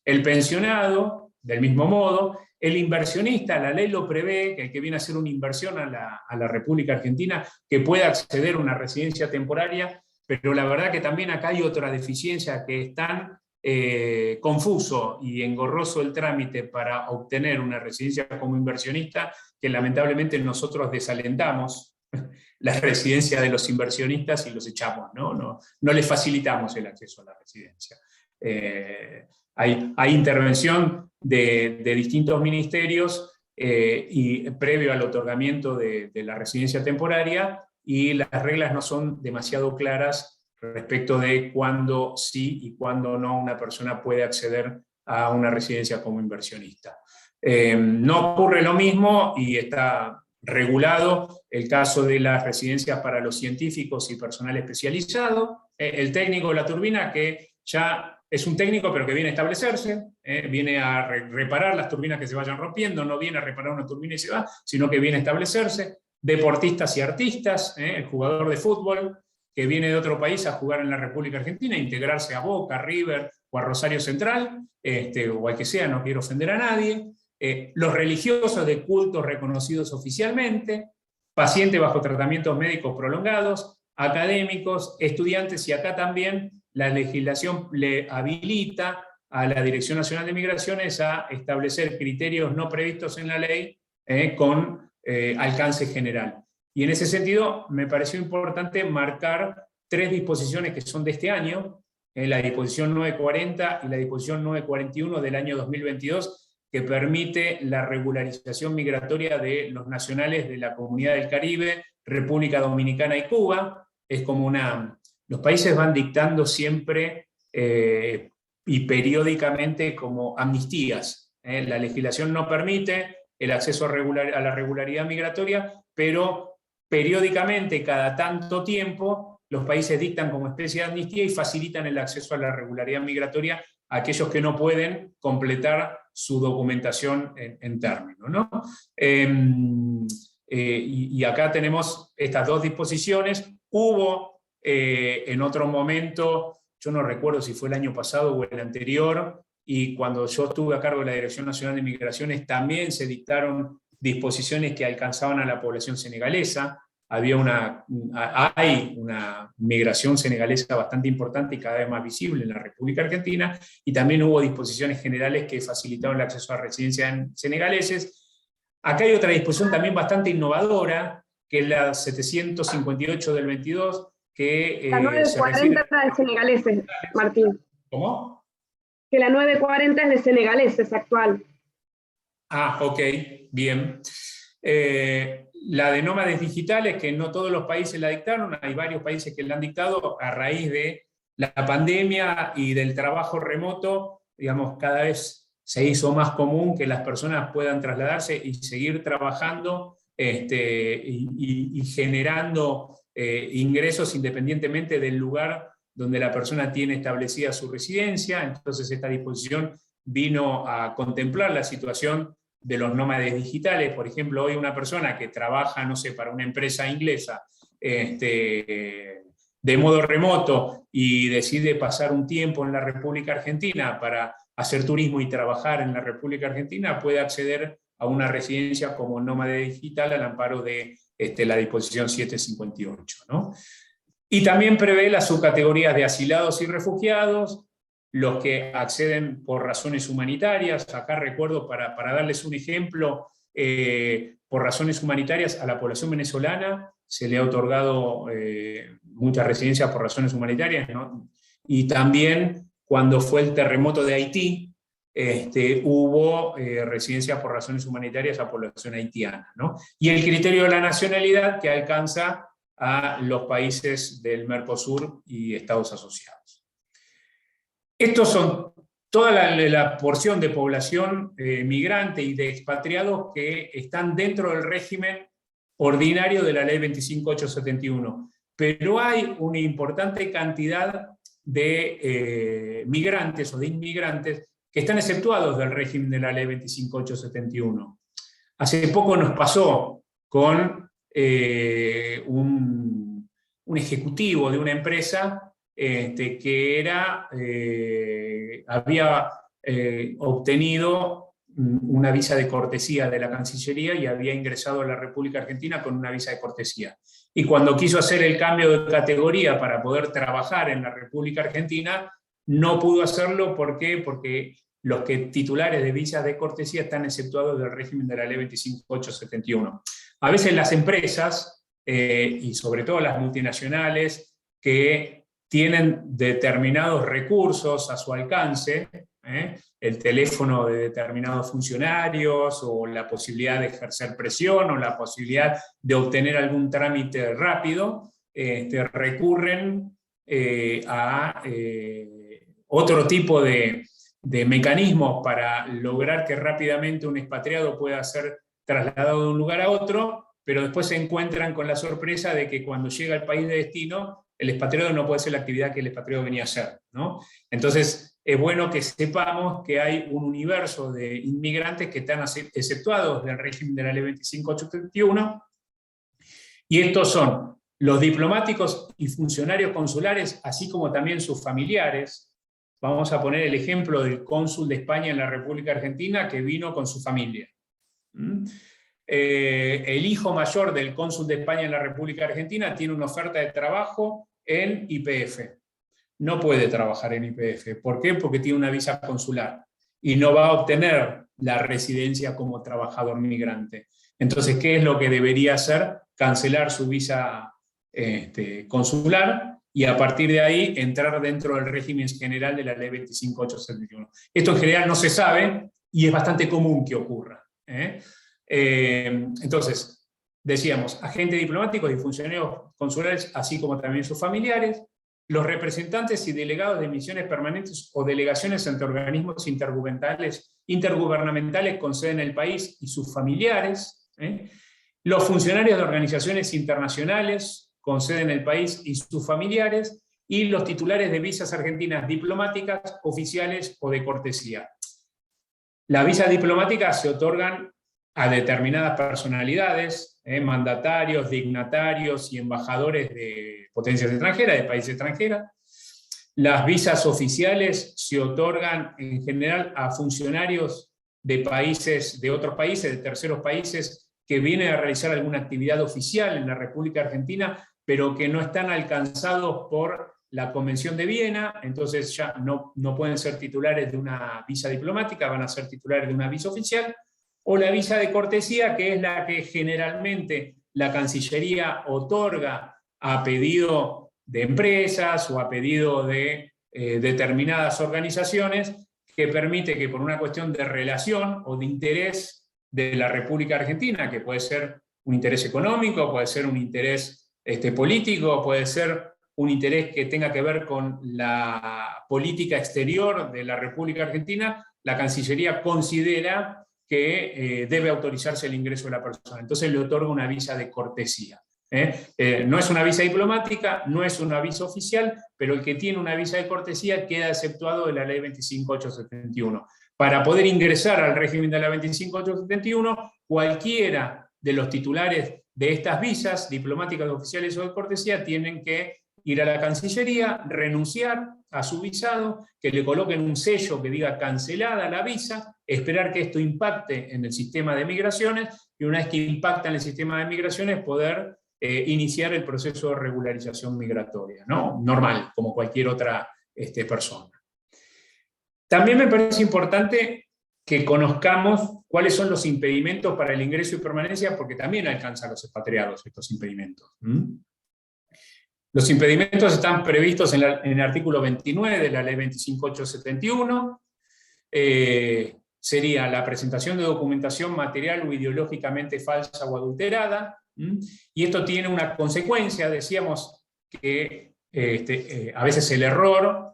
el pensionado, del mismo modo, el inversionista, la ley lo prevé, que el que viene a hacer una inversión a la República Argentina, que pueda acceder a una residencia temporaria, pero la verdad que también acá hay otra deficiencia, que es tan confuso y engorroso el trámite para obtener una residencia como inversionista, que lamentablemente nosotros desalentamos la residencia de los inversionistas y los echamos, no les facilitamos el acceso a la residencia. Hay intervención de distintos ministerios y previo al otorgamiento de la residencia temporaria, y las reglas no son demasiado claras respecto de cuándo sí y cuándo no una persona puede acceder a una residencia como inversionista. No ocurre lo mismo, y está regulado el caso de las residencias para los científicos y personal especializado. El técnico de la turbina, que ya es un técnico pero que viene a establecerse, viene a reparar las turbinas que se vayan rompiendo, no viene a reparar una turbina y se va, sino que viene a establecerse. Deportistas y artistas, el jugador de fútbol que viene de otro país a jugar en la República Argentina, a integrarse a Boca, a River o a Rosario Central, o al que sea, no quiero ofender a nadie. los religiosos de cultos reconocidos oficialmente, pacientes bajo tratamientos médicos prolongados, académicos, estudiantes, y acá también la legislación le habilita a la Dirección Nacional de Migraciones a establecer criterios no previstos en la ley con alcance general. Y en ese sentido me pareció importante marcar 3 disposiciones que son de este año, la disposición 940 y la disposición 941 del año 2022, que permite la regularización migratoria de los nacionales de la Comunidad del Caribe, República Dominicana y Cuba. Es como los países van dictando siempre y periódicamente como amnistías. La legislación no permite el acceso a la regularidad migratoria, pero periódicamente, cada tanto tiempo, los países dictan como especie de amnistía y facilitan el acceso a la regularidad migratoria a aquellos que no pueden completar su documentación en término, ¿no? Y acá tenemos estas 2 disposiciones. Hubo en otro momento, yo no recuerdo si fue el año pasado o el anterior, y cuando yo estuve a cargo de la Dirección Nacional de Migraciones también se dictaron disposiciones que alcanzaban a la población senegalesa. Hay una migración senegalesa bastante importante y cada vez más visible en la República Argentina, y también hubo disposiciones generales que facilitaron el acceso a residencias en senegaleses. Acá hay otra disposición también bastante innovadora, que es la 758 del 22, que la 940 es de senegaleses, Martín. ¿Cómo? Que la 940 es de senegaleses actual. Ah, ok, bien. La de nómades digitales, que no todos los países la dictaron, hay varios países que la han dictado a raíz de la pandemia y del trabajo remoto. Digamos, cada vez se hizo más común que las personas puedan trasladarse y seguir trabajando y generando ingresos independientemente del lugar donde la persona tiene establecida su residencia. Entonces esta disposición vino a contemplar la situación de los nómades digitales. Por ejemplo, hoy una persona que trabaja, no sé, para una empresa inglesa de modo remoto y decide pasar un tiempo en la República Argentina para hacer turismo y trabajar en la República Argentina, puede acceder a una residencia como nómade digital al amparo de la disposición 758, ¿no? Y también prevé las subcategorías de asilados y refugiados, los que acceden por razones humanitarias. Acá recuerdo, para darles un ejemplo, por razones humanitarias a la población venezolana se le ha otorgado muchas residencias por razones humanitarias, ¿no? Y también cuando fue el terremoto de Haití, hubo residencias por razones humanitarias a población haitiana, ¿no? Y el criterio de la nacionalidad, que alcanza a los países del Mercosur y estados asociados. Estos son toda la porción de población migrante y de expatriados que están dentro del régimen ordinario de la Ley 25871. Pero hay una importante cantidad de migrantes o de inmigrantes que están exceptuados del régimen de la Ley 25871. Hace poco nos pasó con un ejecutivo de una empresa que había obtenido una visa de cortesía de la Cancillería y había ingresado a la República Argentina con una visa de cortesía. Y cuando quiso hacer el cambio de categoría para poder trabajar en la República Argentina, no pudo hacerlo. ¿Por qué? Porque los titulares de visas de cortesía están exceptuados del régimen de la Ley 25871. A veces las empresas, y sobre todo las multinacionales, que tienen determinados recursos a su alcance, el teléfono de determinados funcionarios, o la posibilidad de ejercer presión, o la posibilidad de obtener algún trámite rápido, recurren a otro tipo de mecanismos para lograr que rápidamente un expatriado pueda ser trasladado de un lugar a otro, pero después se encuentran con la sorpresa de que cuando llega al país de destino, el expatriado no puede hacer la actividad que el expatriado venía a hacer, ¿no? Entonces, es bueno que sepamos que hay un universo de inmigrantes que están exceptuados del régimen de la Ley 25871, y estos son los diplomáticos y funcionarios consulares, así como también sus familiares, vamos a poner el ejemplo del cónsul de España en la República Argentina que vino con su familia. El hijo mayor del cónsul de España en la República Argentina tiene una oferta de trabajo en YPF. No puede trabajar en YPF. ¿Por qué? Porque tiene una visa consular y no va a obtener la residencia como trabajador migrante. Entonces, ¿qué es lo que debería hacer? Cancelar su visa consular y a partir de ahí entrar dentro del régimen general de la ley 25.871. Esto en general no se sabe y es bastante común que ocurra. Entonces, decíamos, agentes diplomáticos y funcionarios consulares, así como también sus familiares, los representantes y delegados de misiones permanentes o delegaciones ante organismos intergubernamentales con sede en el país y sus familiares, los funcionarios de organizaciones internacionales con sede en el país y sus familiares, y los titulares de visas argentinas diplomáticas, oficiales o de cortesía. Las visas diplomáticas se otorgan a determinadas personalidades, mandatarios, dignatarios y embajadores de potencias extranjeras, de países extranjeros. Las visas oficiales se otorgan en general a funcionarios de países, de otros países, de terceros países, que vienen a realizar alguna actividad oficial en la República Argentina, pero que no están alcanzados por la Convención de Viena, entonces ya no pueden ser titulares de una visa diplomática, van a ser titulares de una visa oficial, o la visa de cortesía, que es la que generalmente la Cancillería otorga a pedido de empresas o a pedido de determinadas organizaciones, que permite que por una cuestión de relación o de interés de la República Argentina, que puede ser un interés económico, puede ser un interés político, puede ser un interés que tenga que ver con la política exterior de la República Argentina, la Cancillería considera que debe autorizarse el ingreso de la persona. Entonces le otorga una visa de cortesía. No es una visa diplomática, no es una visa oficial, pero el que tiene una visa de cortesía queda exceptuado de la ley 25.871. Para poder ingresar al régimen de la 25.871, cualquiera de los titulares de estas visas, diplomáticas, oficiales o de cortesía, tienen que ir a la Cancillería, renunciar a su visado, que le coloquen un sello que diga cancelada la visa, esperar que esto impacte en el sistema de migraciones, y una vez que impacta en el sistema de migraciones, poder iniciar el proceso de regularización migratoria, ¿no? Normal, como cualquier otra persona. También me parece importante que conozcamos cuáles son los impedimentos para el ingreso y permanencia, porque también alcanzan a los expatriados estos impedimentos. Los impedimentos están previstos en el artículo 29 de la ley 25.871. Sería la presentación de documentación material o ideológicamente falsa o adulterada. Y esto tiene una consecuencia, decíamos que a veces el error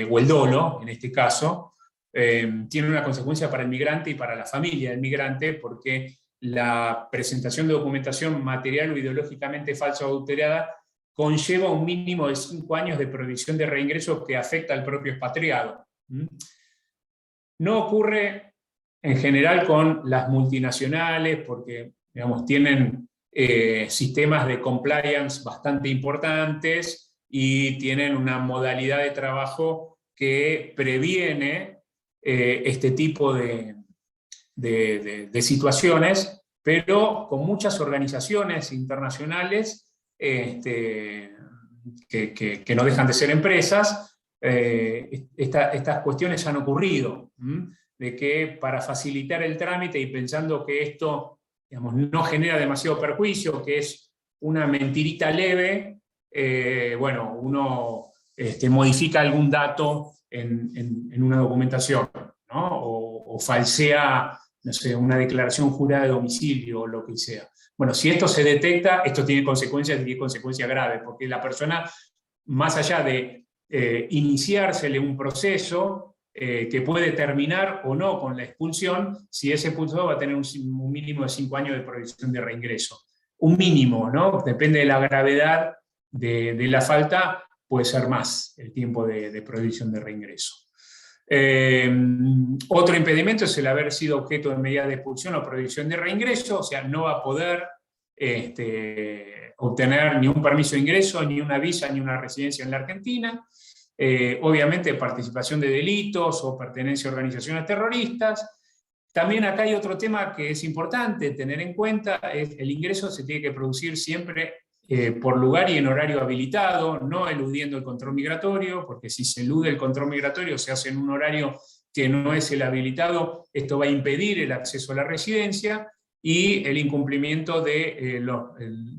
o el dolo, en este caso, tiene una consecuencia para el migrante y para la familia del migrante, porque la presentación de documentación material o ideológicamente falsa o adulterada conlleva un mínimo de 5 años de prohibición de reingreso que afecta al propio expatriado. No ocurre en general con las multinacionales, porque digamos, tienen sistemas de compliance bastante importantes y tienen una modalidad de trabajo que previene este tipo de situaciones, pero con muchas organizaciones internacionales que no dejan de ser empresas, estas cuestiones han ocurrido, de que para facilitar el trámite y pensando que esto, digamos, no genera demasiado perjuicio, que es una mentirita leve, bueno, uno modifica algún dato en una documentación, ¿no? O falsea, no sé, una declaración jurada de domicilio o lo que sea. Bueno, si esto se detecta, esto tiene consecuencias graves, porque la persona, más allá de iniciársele un proceso que puede terminar o no con la expulsión, si ese expulsado va a tener un mínimo de 5 años de prohibición de reingreso. Un mínimo, ¿no? Depende de la gravedad de la falta, puede ser más el tiempo de prohibición de reingreso. Otro impedimento es el haber sido objeto de medida de expulsión o prohibición de reingreso, o sea, no va a poder obtener ni un permiso de ingreso, ni una visa, ni una residencia en la Argentina. obviamente participación de delitos o pertenencia a organizaciones terroristas. También acá hay otro tema que es importante tener en cuenta, es el ingreso se tiene que producir siempre por lugar y en horario habilitado, no eludiendo el control migratorio, porque si se elude el control migratorio, se hace en un horario que no es el habilitado, esto va a impedir el acceso a la residencia y el incumplimiento de los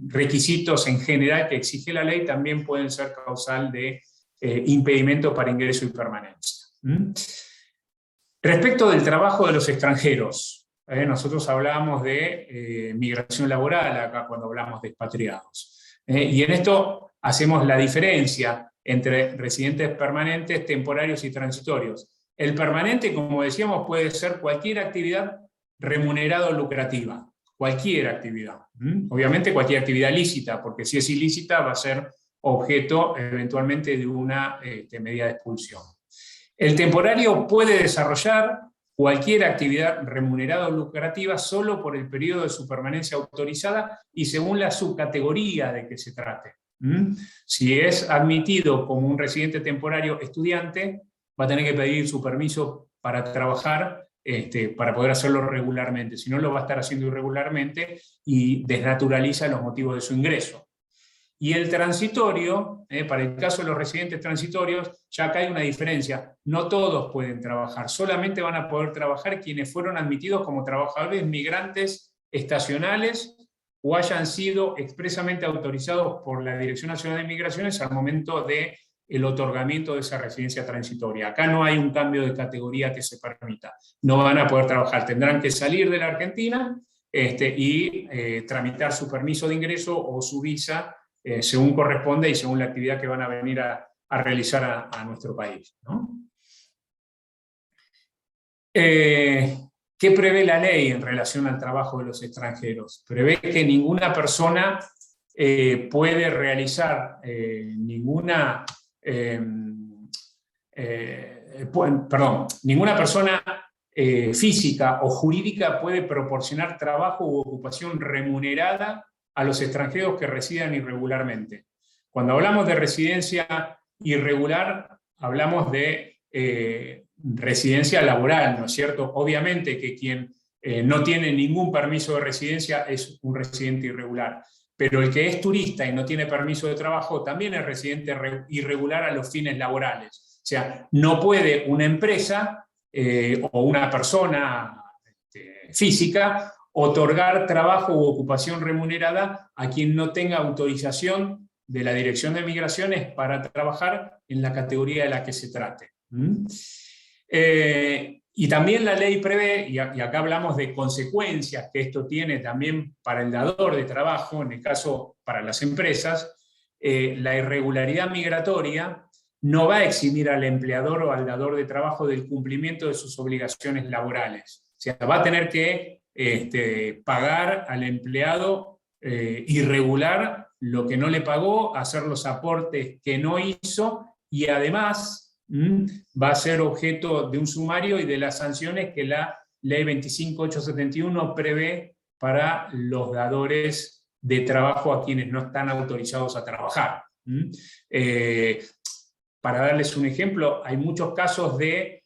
requisitos en general que exige la ley también pueden ser causal de impedimento para ingreso y permanencia. Respecto del trabajo de los extranjeros, nosotros hablábamos de migración laboral acá cuando hablamos de expatriados. Y en esto hacemos la diferencia entre residentes permanentes, temporarios y transitorios. El permanente, como decíamos, puede ser cualquier actividad remunerada o lucrativa, cualquier actividad. Obviamente cualquier actividad lícita, porque si es ilícita va a ser objeto eventualmente de una medida de expulsión. El temporario puede desarrollar cualquier actividad remunerada o lucrativa solo por el periodo de su permanencia autorizada y según la subcategoría de que se trate. Si es admitido como un residente temporario estudiante, va a tener que pedir su permiso para trabajar, para poder hacerlo regularmente. Si no, lo va a estar haciendo irregularmente y desnaturaliza los motivos de su ingreso. Y el transitorio, para el caso de los residentes transitorios, ya acá hay una diferencia. No todos pueden trabajar, solamente van a poder trabajar quienes fueron admitidos como trabajadores migrantes estacionales o hayan sido expresamente autorizados por la Dirección Nacional de Migraciones al momento del otorgamiento de esa residencia transitoria. Acá no hay un cambio de categoría que se permita. No van a poder trabajar, tendrán que salir de la Argentina y tramitar su permiso de ingreso o su visa según corresponde y según la actividad que van a venir a realizar a nuestro país, ¿no? ¿Qué prevé la ley en relación al trabajo de los extranjeros? Prevé que ninguna persona puede realizar ninguna persona física o jurídica puede proporcionar trabajo u ocupación remunerada a los extranjeros que residan irregularmente. Cuando hablamos de residencia irregular, hablamos de residencia laboral, ¿no es cierto? Obviamente que quien no tiene ningún permiso de residencia es un residente irregular, pero el que es turista y no tiene permiso de trabajo también es residente irregular a los fines laborales. O sea, no puede una empresa o una persona física otorgar trabajo u ocupación remunerada a quien no tenga autorización de la Dirección de Migraciones para trabajar en la categoría de la que se trate. Y también la ley prevé, y acá hablamos de consecuencias que esto tiene también para el dador de trabajo, en el caso para las empresas, la irregularidad migratoria no va a eximir al empleador o al dador de trabajo del cumplimiento de sus obligaciones laborales. O sea, va a tener que pagar al empleado irregular lo que no le pagó, hacer los aportes que no hizo y además va a ser objeto de un sumario y de las sanciones que la ley 25871 prevé para los dadores de trabajo a quienes no están autorizados a trabajar. Para darles un ejemplo, hay muchos casos de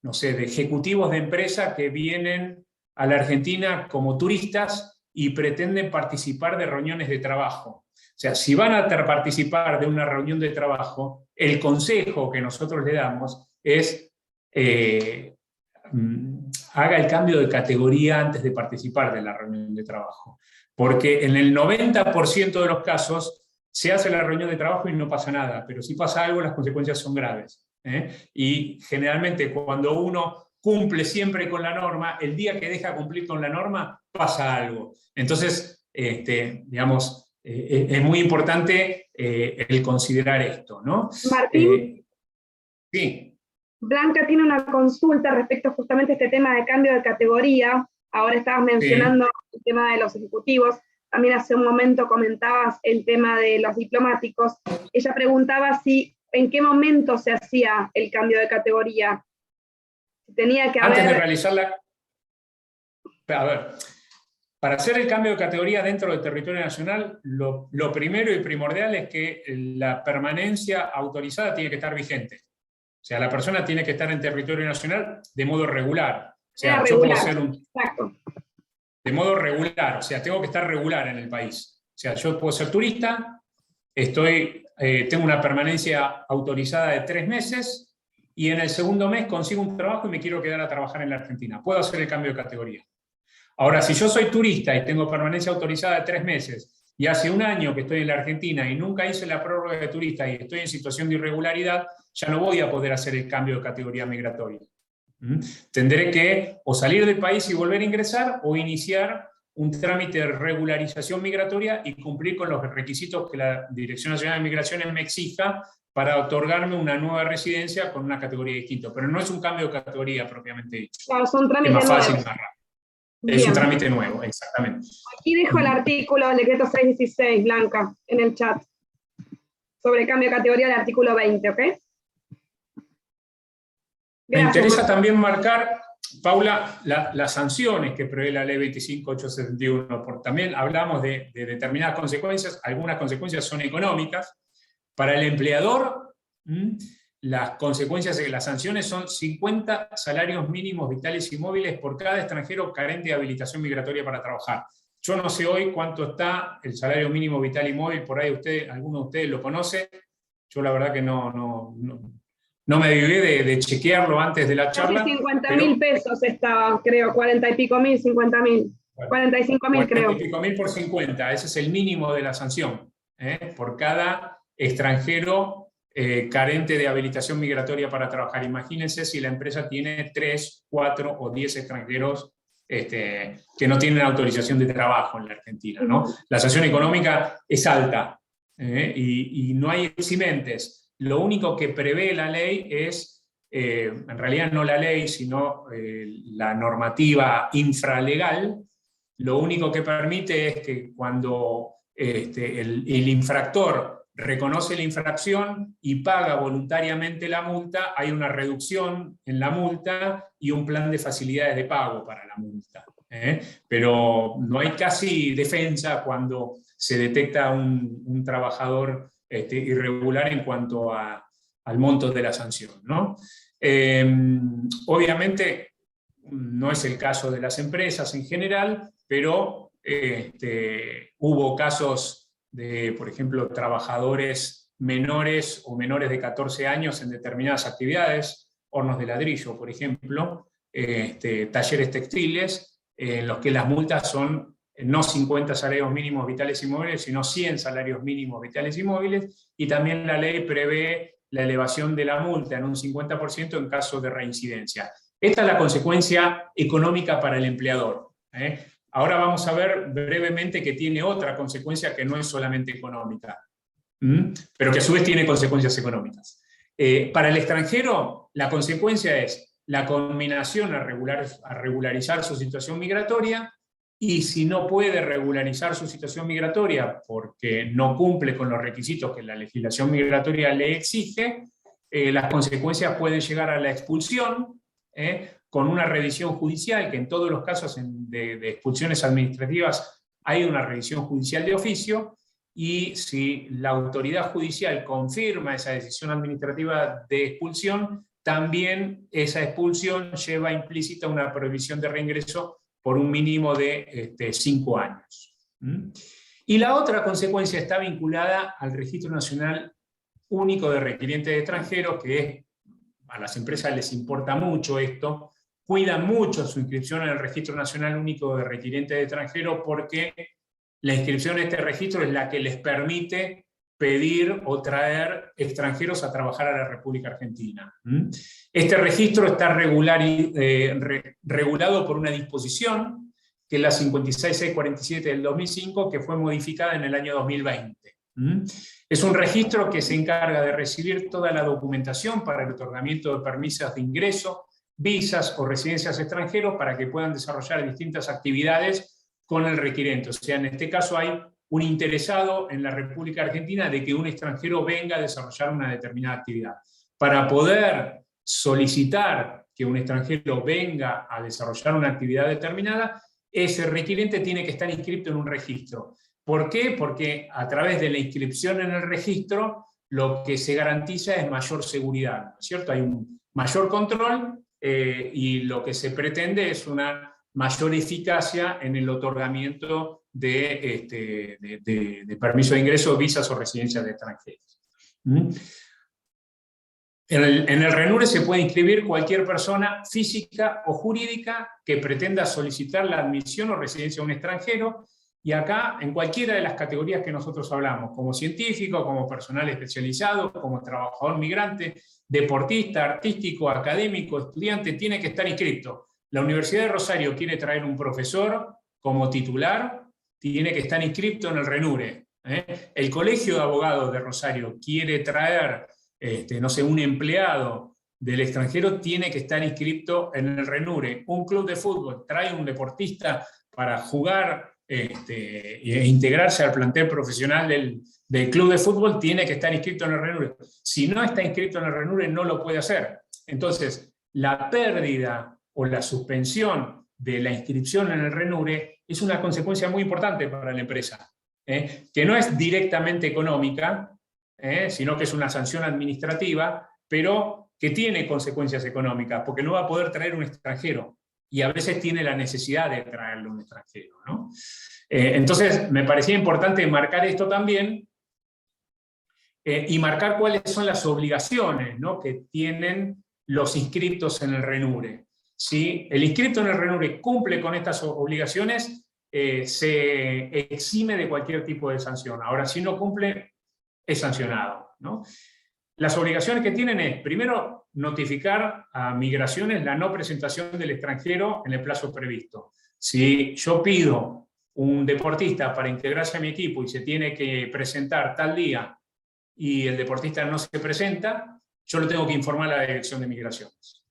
no sé, de ejecutivos de empresa que vienen a la Argentina como turistas y pretenden participar de reuniones de trabajo. O sea, si van a participar de una reunión de trabajo, el consejo que nosotros le damos es haga el cambio de categoría antes de participar de la reunión de trabajo. Porque en el 90% de los casos se hace la reunión de trabajo y no pasa nada, pero si pasa algo las consecuencias son graves. Y generalmente cuando uno cumple siempre con la norma, el día que deja cumplir con la norma pasa algo. Entonces, digamos, es muy importante el considerar esto, ¿no? Martín, sí. Blanca tiene una consulta respecto justamente a este tema de cambio de categoría. Ahora estabas mencionando el tema de los ejecutivos, también hace un momento comentabas el tema de los diplomáticos. Ella preguntaba en qué momento se hacía el cambio de categoría. Tenía que haber... Antes de realizarla... A ver, Para hacer el cambio de categoría dentro del territorio nacional, lo primero y primordial es que la permanencia autorizada tiene que estar vigente. O sea, la persona tiene que estar en territorio nacional de modo regular. O sea, yo puedo ser de modo regular, o sea, tengo que estar regular en el país. O sea, yo puedo ser turista, tengo una permanencia autorizada de 3 meses, y en el segundo mes consigo un trabajo y me quiero quedar a trabajar en la Argentina. Puedo hacer el cambio de categoría. Ahora, si yo soy turista y tengo permanencia autorizada de 3 meses, y hace 1 año que estoy en la Argentina y nunca hice la prórroga de turista y estoy en situación de irregularidad, ya no voy a poder hacer el cambio de categoría migratoria. Tendré que o salir del país y volver a ingresar, o iniciar un trámite de regularización migratoria y cumplir con los requisitos que la Dirección Nacional de Migraciones me exija para otorgarme una nueva residencia con una categoría distinta. Pero no es un cambio de categoría propiamente dicho. Claro, es un trámite es más fácil, nuevo. más rápido. Es un trámite nuevo, exactamente. Aquí dejo el artículo del decreto 616, Blanca, en el chat, sobre el cambio de categoría del artículo 20, ¿ok? Me interesa también marcar, Paula, las sanciones que prevé la ley 25.871, porque también hablamos de determinadas consecuencias. Algunas consecuencias son económicas. Para el empleador, las consecuencias de las sanciones son 50 salarios mínimos vitales y móviles por cada extranjero carente de habilitación migratoria para trabajar. Yo no sé hoy cuánto está el salario mínimo vital y móvil, por ahí alguno de ustedes lo conoce. Yo la verdad que no me dividí de chequearlo antes de la charla. Casi 50.000 pesos estaba, creo, 40 y pico mil, 50.000. 45.000 creo. 40 y pico mil por 50, ese es el mínimo de la sanción, por cada extranjero carente de habilitación migratoria para trabajar. Imagínense si la empresa tiene 3, 4 o 10 extranjeros que no tienen autorización de trabajo en la Argentina, ¿no? La sanción económica es alta y no hay eximentes. Lo único que prevé la ley es, en realidad no la ley, sino la normativa infralegal. Lo único que permite es que cuando el infractor reconoce la infracción y paga voluntariamente la multa, hay una reducción en la multa y un plan de facilidades de pago para la multa. Pero no hay casi defensa cuando se detecta un trabajador irregular en cuanto al monto de la sanción, ¿no? Obviamente no es el caso de las empresas en general, pero hubo casos de, por ejemplo, trabajadores menores o menores de 14 años en determinadas actividades, hornos de ladrillo, por ejemplo, talleres textiles, en los que las multas son no 50 salarios mínimos vitales y móviles, sino 100 salarios mínimos vitales y móviles, y también la ley prevé la elevación de la multa en un 50% en caso de reincidencia. Esta es la consecuencia económica para el empleador. Ahora vamos a ver brevemente que tiene otra consecuencia que no es solamente económica, pero que a su vez tiene consecuencias económicas. Para el extranjero, la consecuencia es la conminación a regularizar su situación migratoria, y si no puede regularizar su situación migratoria porque no cumple con los requisitos que la legislación migratoria le exige, las consecuencias pueden llegar a la expulsión, con una revisión judicial, que en todos los casos de expulsiones administrativas hay una revisión judicial de oficio, y si la autoridad judicial confirma esa decisión administrativa de expulsión, también esa expulsión lleva implícita una prohibición de reingreso por un mínimo de 5 años. Y la otra consecuencia está vinculada al Registro Nacional Único de Requirientes de Extranjeros, que a las empresas les importa mucho esto, cuidan mucho su inscripción en el Registro Nacional Único de Requirientes de Extranjeros, porque la inscripción en este registro es la que les permite pedir o traer extranjeros a trabajar a la República Argentina. Este registro está regulado por una disposición, que es la 56647 del 2005, que fue modificada en el año 2020. Es un registro que se encarga de recibir toda la documentación para el otorgamiento de permisos de ingreso, visas o residencias extranjeros, para que puedan desarrollar distintas actividades con el requirente. O sea, en este caso hay un interesado en la República Argentina de que un extranjero venga a desarrollar una determinada actividad. Para poder solicitar que un extranjero venga a desarrollar una actividad determinada, ese requiriente tiene que estar inscrito en un registro. ¿Por qué? Porque a través de la inscripción en el registro lo que se garantiza es mayor seguridad, ¿no es cierto? Hay un mayor control y lo que se pretende es una mayor eficacia en el otorgamiento de permiso de ingreso, visas o residencias de extranjeros. En el RENURE se puede inscribir cualquier persona física o jurídica que pretenda solicitar la admisión o residencia de un extranjero, y acá en cualquiera de las categorías que nosotros hablamos, como científico, como personal especializado, como trabajador migrante, deportista, artístico, académico, estudiante, tiene que estar inscrito. La Universidad de Rosario quiere traer un profesor como titular, tiene que estar inscrito en el RENURE. El Colegio de Abogados de Rosario quiere traer no sé, un empleado del extranjero, tiene que estar inscrito en el RENURE. Un club de fútbol trae un deportista para jugar e integrarse al plantel profesional del club de fútbol, tiene que estar inscrito en el RENURE. Si no está inscrito en el RENURE, no lo puede hacer. Entonces, la pérdida o la suspensión de la inscripción en el RENURE es una consecuencia muy importante para la empresa, que no es directamente económica, sino que es una sanción administrativa, pero que tiene consecuencias económicas, porque no va a poder traer un extranjero, y a veces tiene la necesidad de traerle un extranjero, ¿no? Entonces, me parecía importante marcar esto también, y marcar cuáles son las obligaciones, ¿no?, que tienen los inscritos en el RENURE. Si el inscrito en el RENURE cumple con estas obligaciones, se exime de cualquier tipo de sanción. Ahora, si no cumple, es sancionado, ¿no? Las obligaciones que tienen es, primero, notificar a Migraciones la no presentación del extranjero en el plazo previsto. Si yo pido un deportista para integrarse a mi equipo y se tiene que presentar tal día y el deportista no se presenta, yo lo tengo que informar a la Dirección de Migraciones,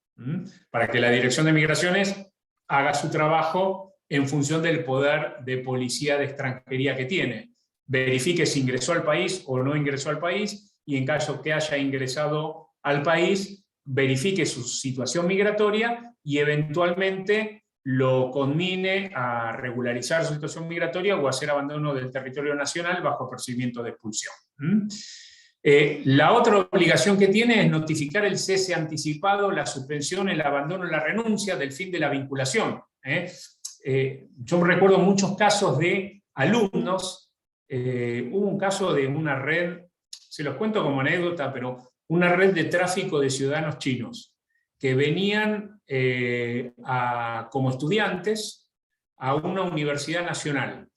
para que la Dirección de Migraciones haga su trabajo en función del poder de policía de extranjería que tiene. Verifique si ingresó al país o no ingresó al país, y en caso que haya ingresado al país, verifique su situación migratoria y eventualmente lo conmine a regularizar su situación migratoria o a hacer abandono del territorio nacional bajo procedimiento de expulsión. La otra obligación que tiene es notificar el cese anticipado, la suspensión, el abandono, la renuncia del fin de la vinculación. Yo recuerdo muchos casos de alumnos. Hubo un caso de una red, se los cuento como anécdota, pero una red de tráfico de ciudadanos chinos que venían como estudiantes a una universidad nacional,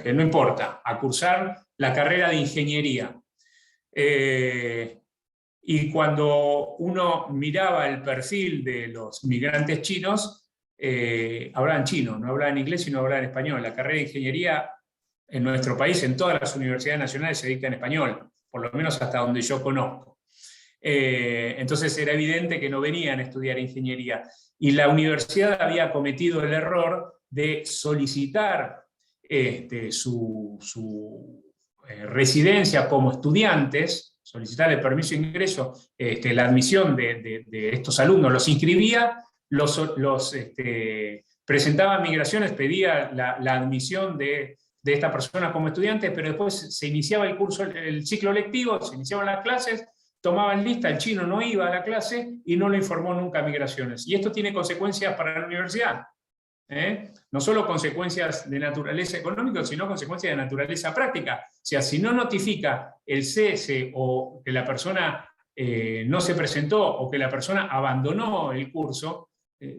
que no importa, a cursar la carrera de ingeniería. Y cuando uno miraba el perfil de los migrantes chinos, hablaban chino, no hablaban inglés, sino hablaban español. La carrera de ingeniería en nuestro país, en todas las universidades nacionales, se dicta en español, por lo menos hasta donde yo conozco. Entonces era evidente que no venían a estudiar ingeniería. Y la universidad había cometido el error de solicitar su residencia como estudiantes, solicitar el permiso de ingreso, la admisión de estos alumnos, los inscribía, presentaba a Migraciones, pedía la admisión de esta persona como estudiante, pero después se iniciaba el curso, el ciclo lectivo, se iniciaban las clases, tomaban lista, el chino no iba a la clase y no lo informó nunca a Migraciones. Y esto tiene consecuencias para la universidad. No solo consecuencias de naturaleza económica, sino consecuencias de naturaleza práctica. O sea, si no notifica el cese o que la persona no se presentó o que la persona abandonó el curso,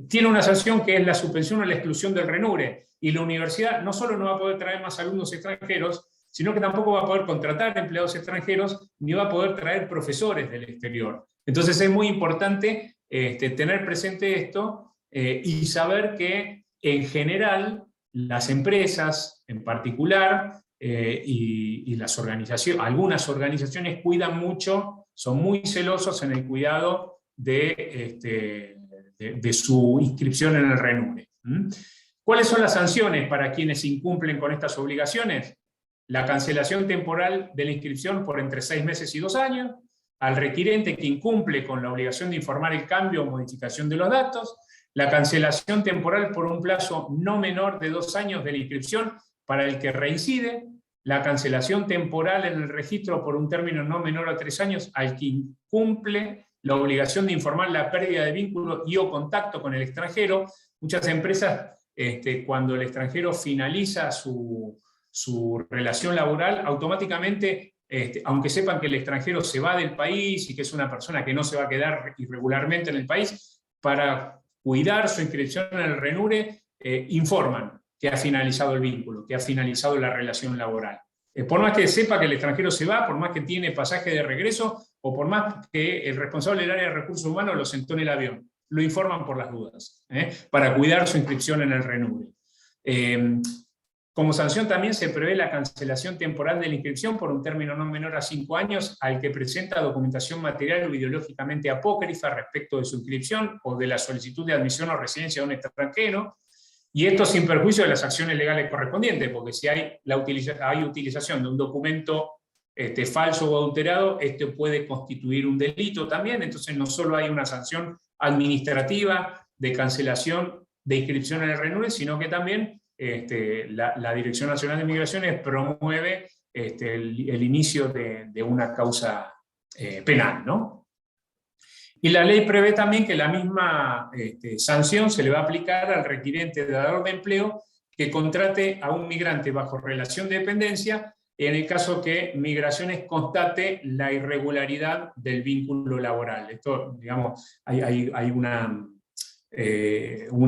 tiene una sanción que es la suspensión o la exclusión del RENURE. Y la universidad no solo no va a poder traer más alumnos extranjeros, sino que tampoco va a poder contratar empleados extranjeros, ni va a poder traer profesores del exterior. Entonces es muy importante tener presente esto y saber que en general las empresas en particular y las organizaciones, algunas organizaciones cuidan mucho, son muy celosos en el cuidado de su inscripción en el RENURE. ¿Cuáles son las sanciones para quienes incumplen con estas obligaciones? La cancelación temporal de la inscripción por entre 6 meses y 2 años, al requirente que incumple con la obligación de informar el cambio o modificación de los datos, la cancelación temporal por un plazo no menor de 2 años de la inscripción para el que reincide, la cancelación temporal en el registro por un término no menor a 3 años al que incumple la obligación de informar la pérdida de vínculo y o contacto con el extranjero. Muchas empresas, cuando el extranjero finaliza su relación laboral, automáticamente, aunque sepan que el extranjero se va del país y que es una persona que no se va a quedar irregularmente en el país, para cuidar su inscripción en el RENURE, informan que ha finalizado el vínculo, que ha finalizado la relación laboral. Por más que sepa que el extranjero se va, por más que tiene pasaje de regreso, o por más que el responsable del área de recursos humanos lo sentó en el avión, lo informan por las dudas, para cuidar su inscripción en el RENURE. Como sanción también se prevé la cancelación temporal de la inscripción por un término no menor a 5 años al que presenta documentación material o ideológicamente apócrifa respecto de su inscripción o de la solicitud de admisión o residencia de un extranjero, y esto sin perjuicio de las acciones legales correspondientes, porque si hay utilización de un documento falso o adulterado, esto puede constituir un delito también. Entonces no solo hay una sanción administrativa de cancelación de inscripción en el RENURE, sino que también la Dirección Nacional de Migraciones promueve el inicio de una causa penal, ¿no? Y la ley prevé también que la misma sanción se le va a aplicar al requirente de dador de empleo que contrate a un migrante bajo relación de dependencia en el caso que Migraciones constate la irregularidad del vínculo laboral. Esto, digamos, hay una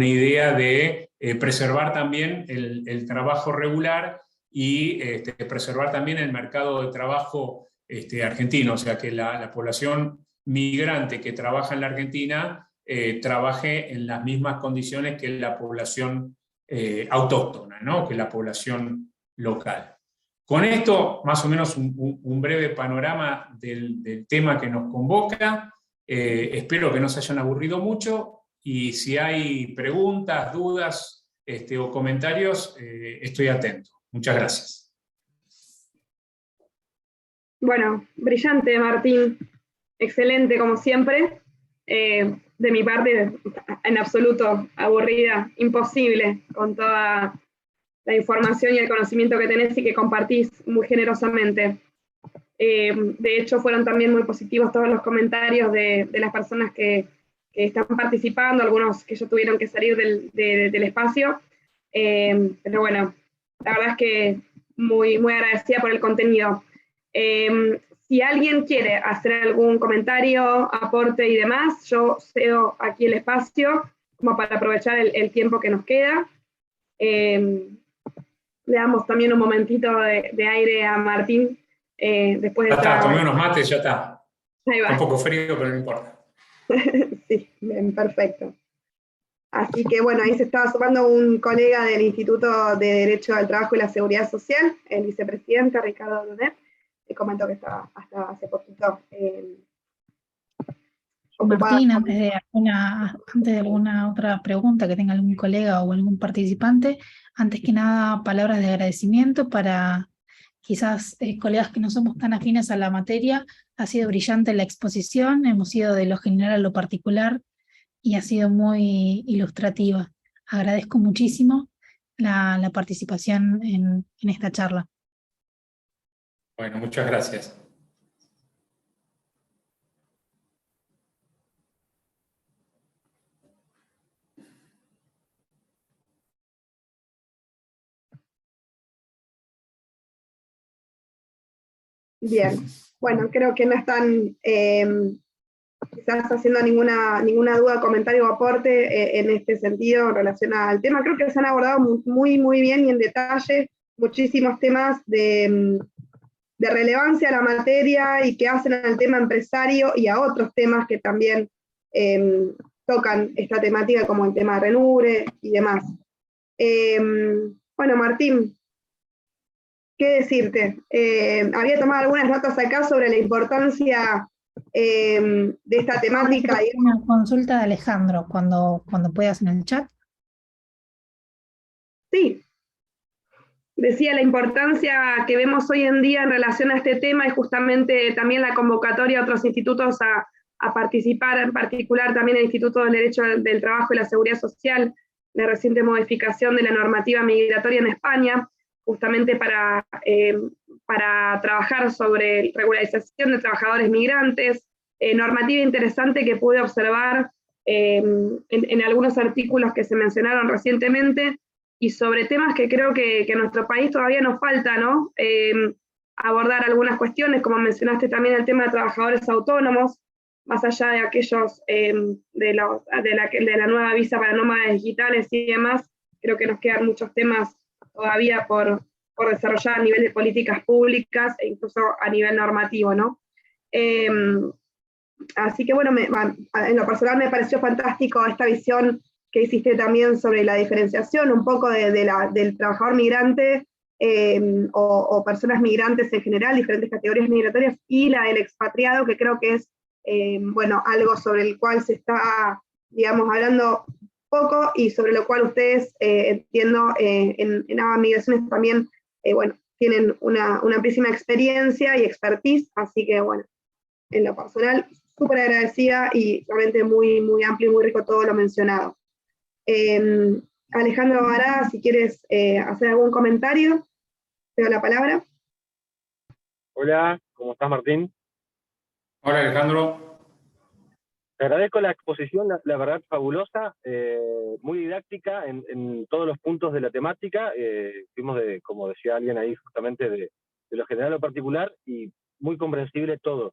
idea de preservar también el trabajo regular y preservar también el mercado de trabajo argentino, o sea que la población migrante que trabaja en la Argentina trabaje en las mismas condiciones que la población autóctona, ¿no? Que la población local. Con esto, más o menos un breve panorama del tema que nos convoca. Espero que no se hayan aburrido mucho, y si hay preguntas, dudas o comentarios, estoy atento. Muchas gracias. Bueno, brillante, Martín. Excelente, como siempre. De mi parte, en absoluto aburrida, imposible, con toda la información y el conocimiento que tenés y que compartís muy generosamente. De hecho, fueron también muy positivos todos los comentarios de las personas que están participando, algunos que ya tuvieron que salir del espacio. Pero bueno, la verdad es que muy, muy agradecida por el contenido. Si alguien quiere hacer algún comentario, aporte y demás, yo cedo aquí el espacio como para aprovechar el tiempo que nos queda. Le damos también un momentito de aire a Martín. Después de ya está, tomé unos mates, ya está. Ahí va. Un poco frío, pero no importa. Sí, bien, perfecto. Así que bueno, ahí se estaba sumando un colega del Instituto de Derecho al Trabajo y la Seguridad Social, el vicepresidente Ricardo Brunet, que comentó que estaba hasta hace poquito Martín, antes de alguna otra pregunta que tenga algún colega o algún participante, antes que nada, palabras de agradecimiento para quizás colegas que no somos tan afines a la materia. Ha sido brillante la exposición, hemos ido de lo general a lo particular y ha sido muy ilustrativa. Agradezco muchísimo la participación en esta charla. Bueno, muchas gracias. Bien, bueno, creo que no están quizás haciendo ninguna duda, comentario o aporte en este sentido en relación al tema. Creo que se han abordado muy, muy bien y en detalle muchísimos temas de relevancia a la materia y que hacen al tema empresario y a otros temas que también tocan esta temática, como el tema de RENURE y demás. Bueno, Martín, ¿qué decirte? Había tomado algunas notas acá sobre la importancia de esta temática. Una consulta de Alejandro, cuando puedas en el chat. Sí. Decía la importancia que vemos hoy en día en relación a este tema y justamente también la convocatoria a otros institutos a a participar en particular también el Instituto del Derecho del Trabajo y la Seguridad Social, la reciente modificación de la normativa migratoria en España, justamente para trabajar sobre regularización de trabajadores migrantes, normativa interesante que pude observar en algunos artículos que se mencionaron recientemente, y sobre temas que creo que en nuestro país todavía nos falta, ¿no? Abordar algunas cuestiones, como mencionaste también el tema de trabajadores autónomos, más allá de aquellos de la nueva visa para nómadas digitales y demás, creo que nos quedan muchos temas todavía por desarrollar a nivel de políticas públicas e incluso a nivel normativo, ¿no? Así que bueno, en lo personal me pareció fantástico esta visión que hiciste también sobre la diferenciación un poco del trabajador migrante o personas migrantes en general, diferentes categorías migratorias, y la del expatriado, que creo que es bueno, algo sobre el cual se está, digamos, hablando poco y sobre lo cual ustedes, entiendo, en ABA Migraciones también, bueno, tienen una amplísima experiencia y expertise, así que bueno, en lo personal, súper agradecida y realmente muy, muy amplio y muy rico todo lo mencionado. Alejandro Bará, si quieres hacer algún comentario, te doy la palabra. Hola, ¿cómo estás, Martín? Hola, Alejandro. Te agradezco la exposición, la verdad fabulosa, muy didáctica en todos los puntos de la temática. Fuimos como decía alguien ahí, justamente de lo general a lo particular, y muy comprensible todo.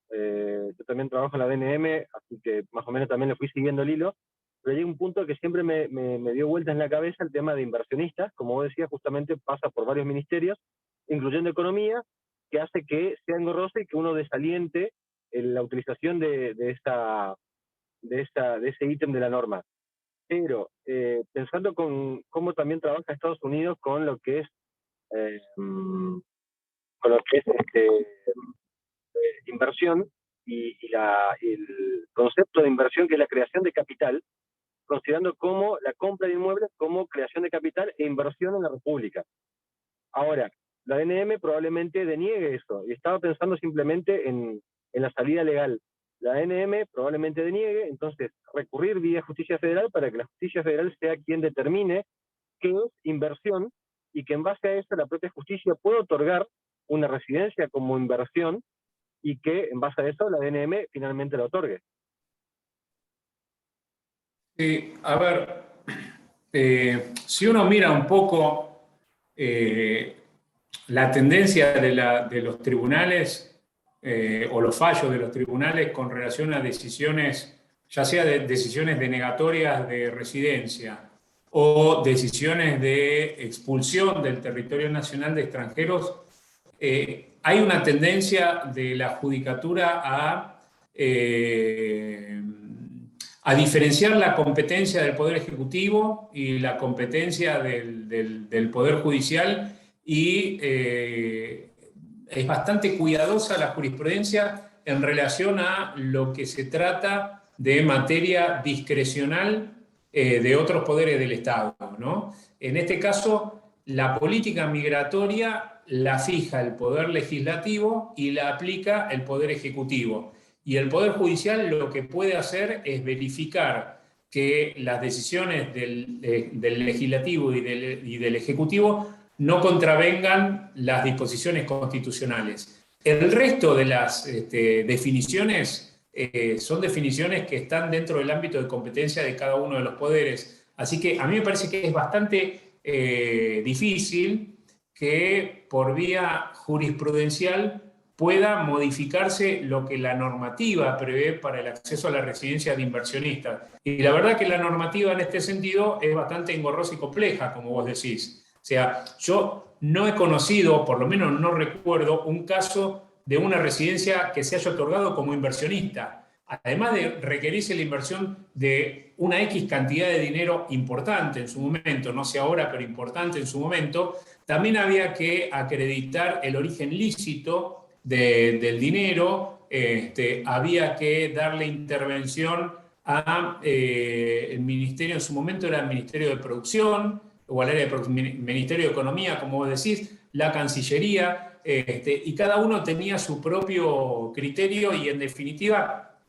Yo también trabajo en la DNM, así que más o menos también le fui siguiendo el hilo, pero llega un punto que siempre me dio vueltas en la cabeza el tema de inversionistas. Como vos decías, justamente pasa por varios ministerios, incluyendo Economía, que hace que sea engorroso y que uno desaliente la utilización de ese ítem de la norma. Pero pensando con cómo también trabaja Estados Unidos con lo que es inversión y el concepto de inversión, que es la creación de capital, considerando como la compra de inmuebles como creación de capital e inversión en la República. Ahora, la DNM probablemente deniegue eso, y estaba pensando simplemente en la salida legal. La DNM probablemente deniegue, entonces recurrir vía Justicia Federal para que la Justicia Federal sea quien determine qué es inversión, y que en base a eso la propia justicia pueda otorgar una residencia como inversión, y que en base a eso la DNM finalmente lo otorgue. A ver, si uno mira un poco la tendencia de los tribunales o los fallos de los tribunales con relación a decisiones, ya sea de decisiones denegatorias de residencia o decisiones de expulsión del territorio nacional de extranjeros, hay una tendencia de la judicatura a diferenciar la competencia del Poder Ejecutivo y la competencia del Poder Judicial, y es bastante cuidadosa la jurisprudencia en relación a lo que se trata de materia discrecional de otros poderes del Estado, ¿no? En este caso, la política migratoria la fija el Poder Legislativo y la aplica el Poder Ejecutivo. Y el Poder Judicial lo que puede hacer es verificar que las decisiones del Legislativo y del Ejecutivo no contravengan las disposiciones constitucionales. El resto de las definiciones son definiciones que están dentro del ámbito de competencia de cada uno de los poderes. Así que a mí me parece que es bastante difícil que por vía jurisprudencial pueda modificarse lo que la normativa prevé para el acceso a la residencia de inversionistas. Y la verdad que la normativa en este sentido es bastante engorrosa y compleja, como vos decís. O sea, yo no he conocido, por lo menos no recuerdo, un caso de una residencia que se haya otorgado como inversionista. Además de requerirse la inversión de una X cantidad de dinero importante en su momento, no sé ahora, pero importante en su momento, también había que acreditar el origen lícito del dinero, había que darle intervención a el ministerio, en su momento era el Ministerio de Producción, o al área de Ministerio de Economía, como vos decís, la Cancillería, y cada uno tenía su propio criterio, y en definitiva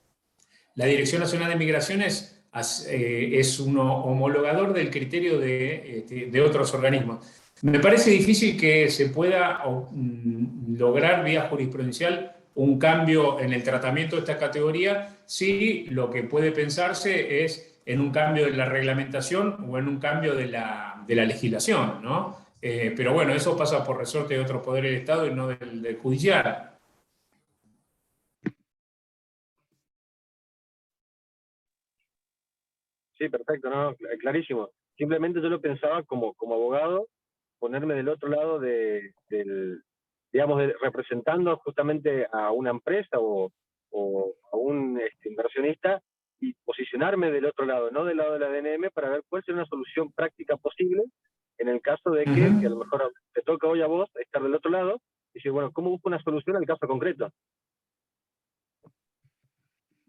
la Dirección Nacional de Migraciones es un homologador del criterio de otros organismos. Me parece difícil que se pueda lograr vía jurisprudencial un cambio en el tratamiento de esta categoría, si lo que puede pensarse es en un cambio de la reglamentación o en un cambio de la legislación, ¿no? Pero bueno, eso pasa por resorte de otros poderes del Estado y no del judicial. Sí, perfecto, no, clarísimo. Simplemente yo lo pensaba como abogado, ponerme del otro lado digamos, representando justamente a una empresa o a un inversionista, y posicionarme del otro lado, no del lado de la DNM, para ver cuál sería una solución práctica posible en el caso de que a lo mejor te toca hoy a vos estar del otro lado y decir, bueno, ¿cómo busco una solución al caso concreto?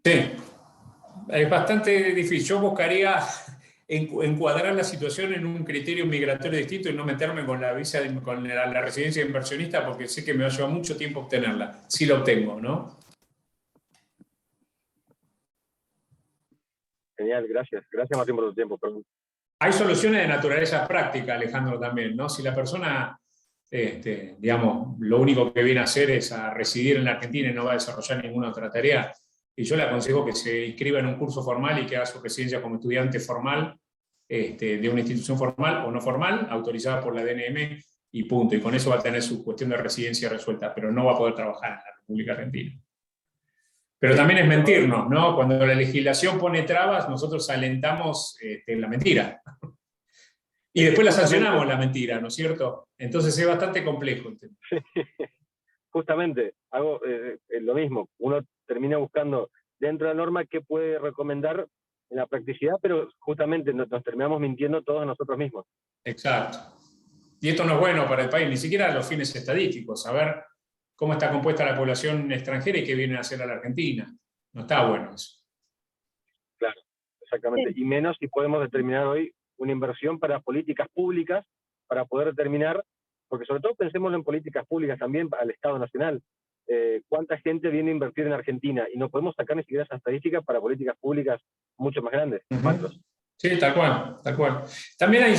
Sí, es bastante difícil. Yo buscaría encuadrar la situación en un criterio migratorio distinto y no meterme con la visa, con la residencia de inversionista, porque sé que me va a llevar mucho tiempo obtenerla, si la obtengo, ¿no? Genial, gracias. Gracias, Martín, por tu tiempo. Perdón. Hay soluciones de naturaleza práctica, Alejandro, también, ¿no? Si la persona, digamos, lo único que viene a hacer es a residir en la Argentina y no va a desarrollar ninguna otra tarea, y yo le aconsejo que se inscriba en un curso formal y que haga su residencia como estudiante formal de una institución formal o no formal, autorizada por la DNM, y punto. Y con eso va a tener su cuestión de residencia resuelta, pero no va a poder trabajar en la República Argentina. Pero también es mentirnos, ¿no? Cuando la legislación pone trabas, nosotros alentamos la mentira. Y después la sancionamos la mentira, ¿no es cierto? Entonces es bastante complejo. Justamente, hago lo mismo. Uno termina buscando dentro de la norma qué puede recomendar en la practicidad, pero justamente nos terminamos mintiendo todos a nosotros mismos. Exacto. Y esto no es bueno para el país, ni siquiera a los fines estadísticos, saber cómo está compuesta la población extranjera y qué viene a hacer a la Argentina. No está bueno eso. Claro, exactamente. Sí. Y menos si podemos determinar hoy una inversión para políticas públicas, para poder determinar, porque sobre todo pensemos en políticas públicas también al Estado Nacional. ¿Cuánta gente viene a invertir en Argentina? Y no podemos sacar ni siquiera esa estadística para políticas públicas mucho más grandes, macros. Sí, tal cual, tal cual. También hay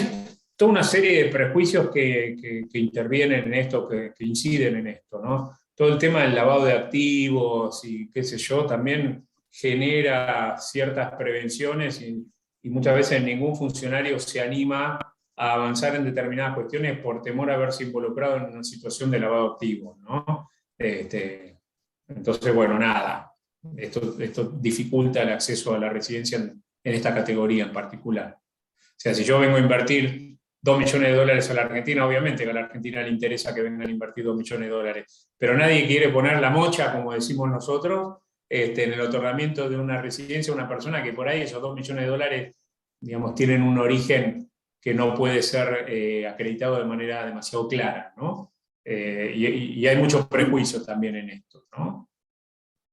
toda una serie de prejuicios que intervienen en esto, que inciden en esto, ¿no? Todo el tema del lavado de activos y qué sé yo, también genera ciertas prevenciones y muchas veces ningún funcionario se anima a avanzar en determinadas cuestiones por temor a verse involucrado en una situación de lavado de activos, ¿no? Entonces, bueno, nada, esto dificulta el acceso a la residencia en esta categoría en particular. O sea, si yo vengo a invertir $2 millones a la Argentina, obviamente que a la Argentina le interesa que vengan a invertir $2 millones, pero nadie quiere poner la mocha, como decimos nosotros, en el otorgamiento de una residencia a una persona que por ahí esos $2 millones, digamos, tienen un origen que no puede ser acreditado de manera demasiado clara, ¿no? Y hay muchos prejuicios también en esto, ¿no?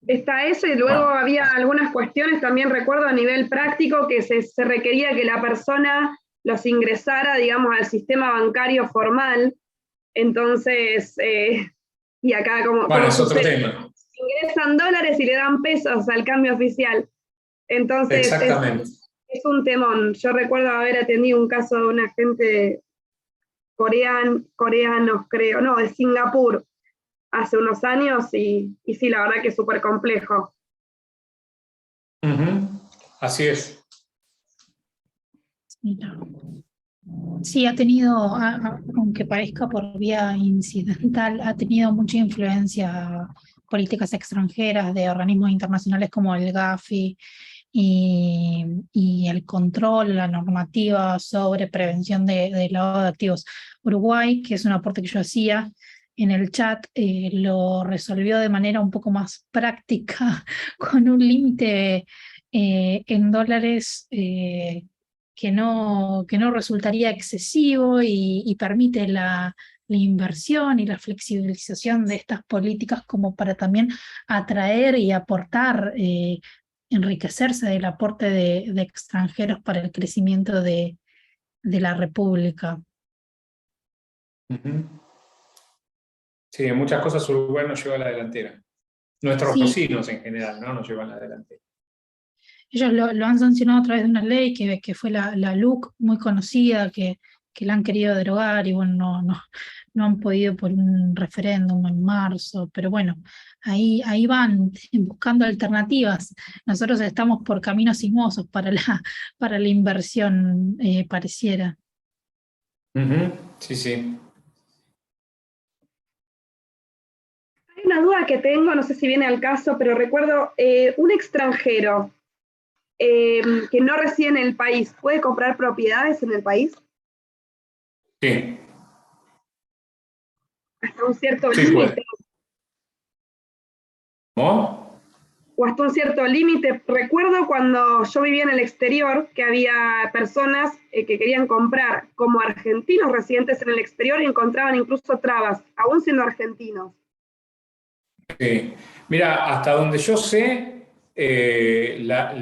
Está eso, y luego había algunas cuestiones, también recuerdo a nivel práctico, que se requería que la persona los ingresara, digamos, al sistema bancario formal. Entonces, y acá como... Bueno, es otro tema. Ingresan dólares y le dan pesos al cambio oficial. Entonces, es un temón. Yo recuerdo haber atendido un caso de un agente coreanos, creo, no, de Singapur, hace unos años, y sí, la verdad que es súper complejo. Así es. Sí, ha tenido, aunque parezca por vía incidental, ha tenido mucha influencia políticas extranjeras de organismos internacionales como el Gafi y el control, la normativa sobre prevención de lavado de activos. Uruguay, que es un aporte que yo hacía en el chat, lo resolvió de manera un poco más práctica, con un límite en dólares que no resultaría excesivo y permite la inversión y la flexibilización de estas políticas como para también atraer y aportar, enriquecerse del aporte de extranjeros para el crecimiento de la República. Sí, en muchas cosas Uruguay nos lleva a la delantera. Nuestros vecinos en general, ¿no? Nos llevan a la delantera. ellos lo han sancionado a través de una ley que fue la LUC, muy conocida, que la han querido derogar y bueno, no han podido por un referéndum en marzo, pero bueno, ahí van buscando alternativas. Nosotros estamos por caminos sinuosos para la inversión, pareciera. Sí, sí. Hay una duda que tengo, no sé si viene al caso, pero recuerdo un extranjero que no reside en el país, ¿puede comprar propiedades en el país? Sí, Hasta un cierto sí límite. puede. ¿Cómo? O hasta un cierto límite. Recuerdo cuando yo vivía en el exterior que había personas que querían comprar como argentinos residentes en el exterior y encontraban incluso trabas, aún siendo argentinos. Sí. Mira, hasta donde yo sé, la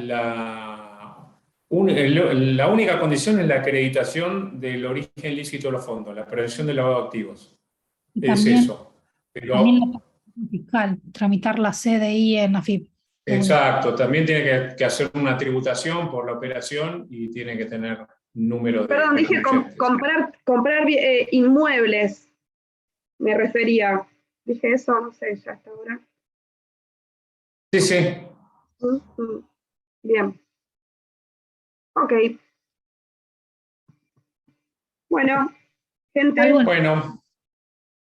única condición es la acreditación del origen lícito de los fondos, la prevención del lavado de activos. Y Es también eso. También la Pero, participación fiscal, tramitar la CDI en AFIP. exacto, también tiene que hacer una tributación por la operación y tiene que tener número de Perdón, dije contribuyentes. comprar inmuebles, me refería. Dije eso, no sé, ya hasta ahora. Sí, sí. Bien. Ok. Bueno, gente, Bueno,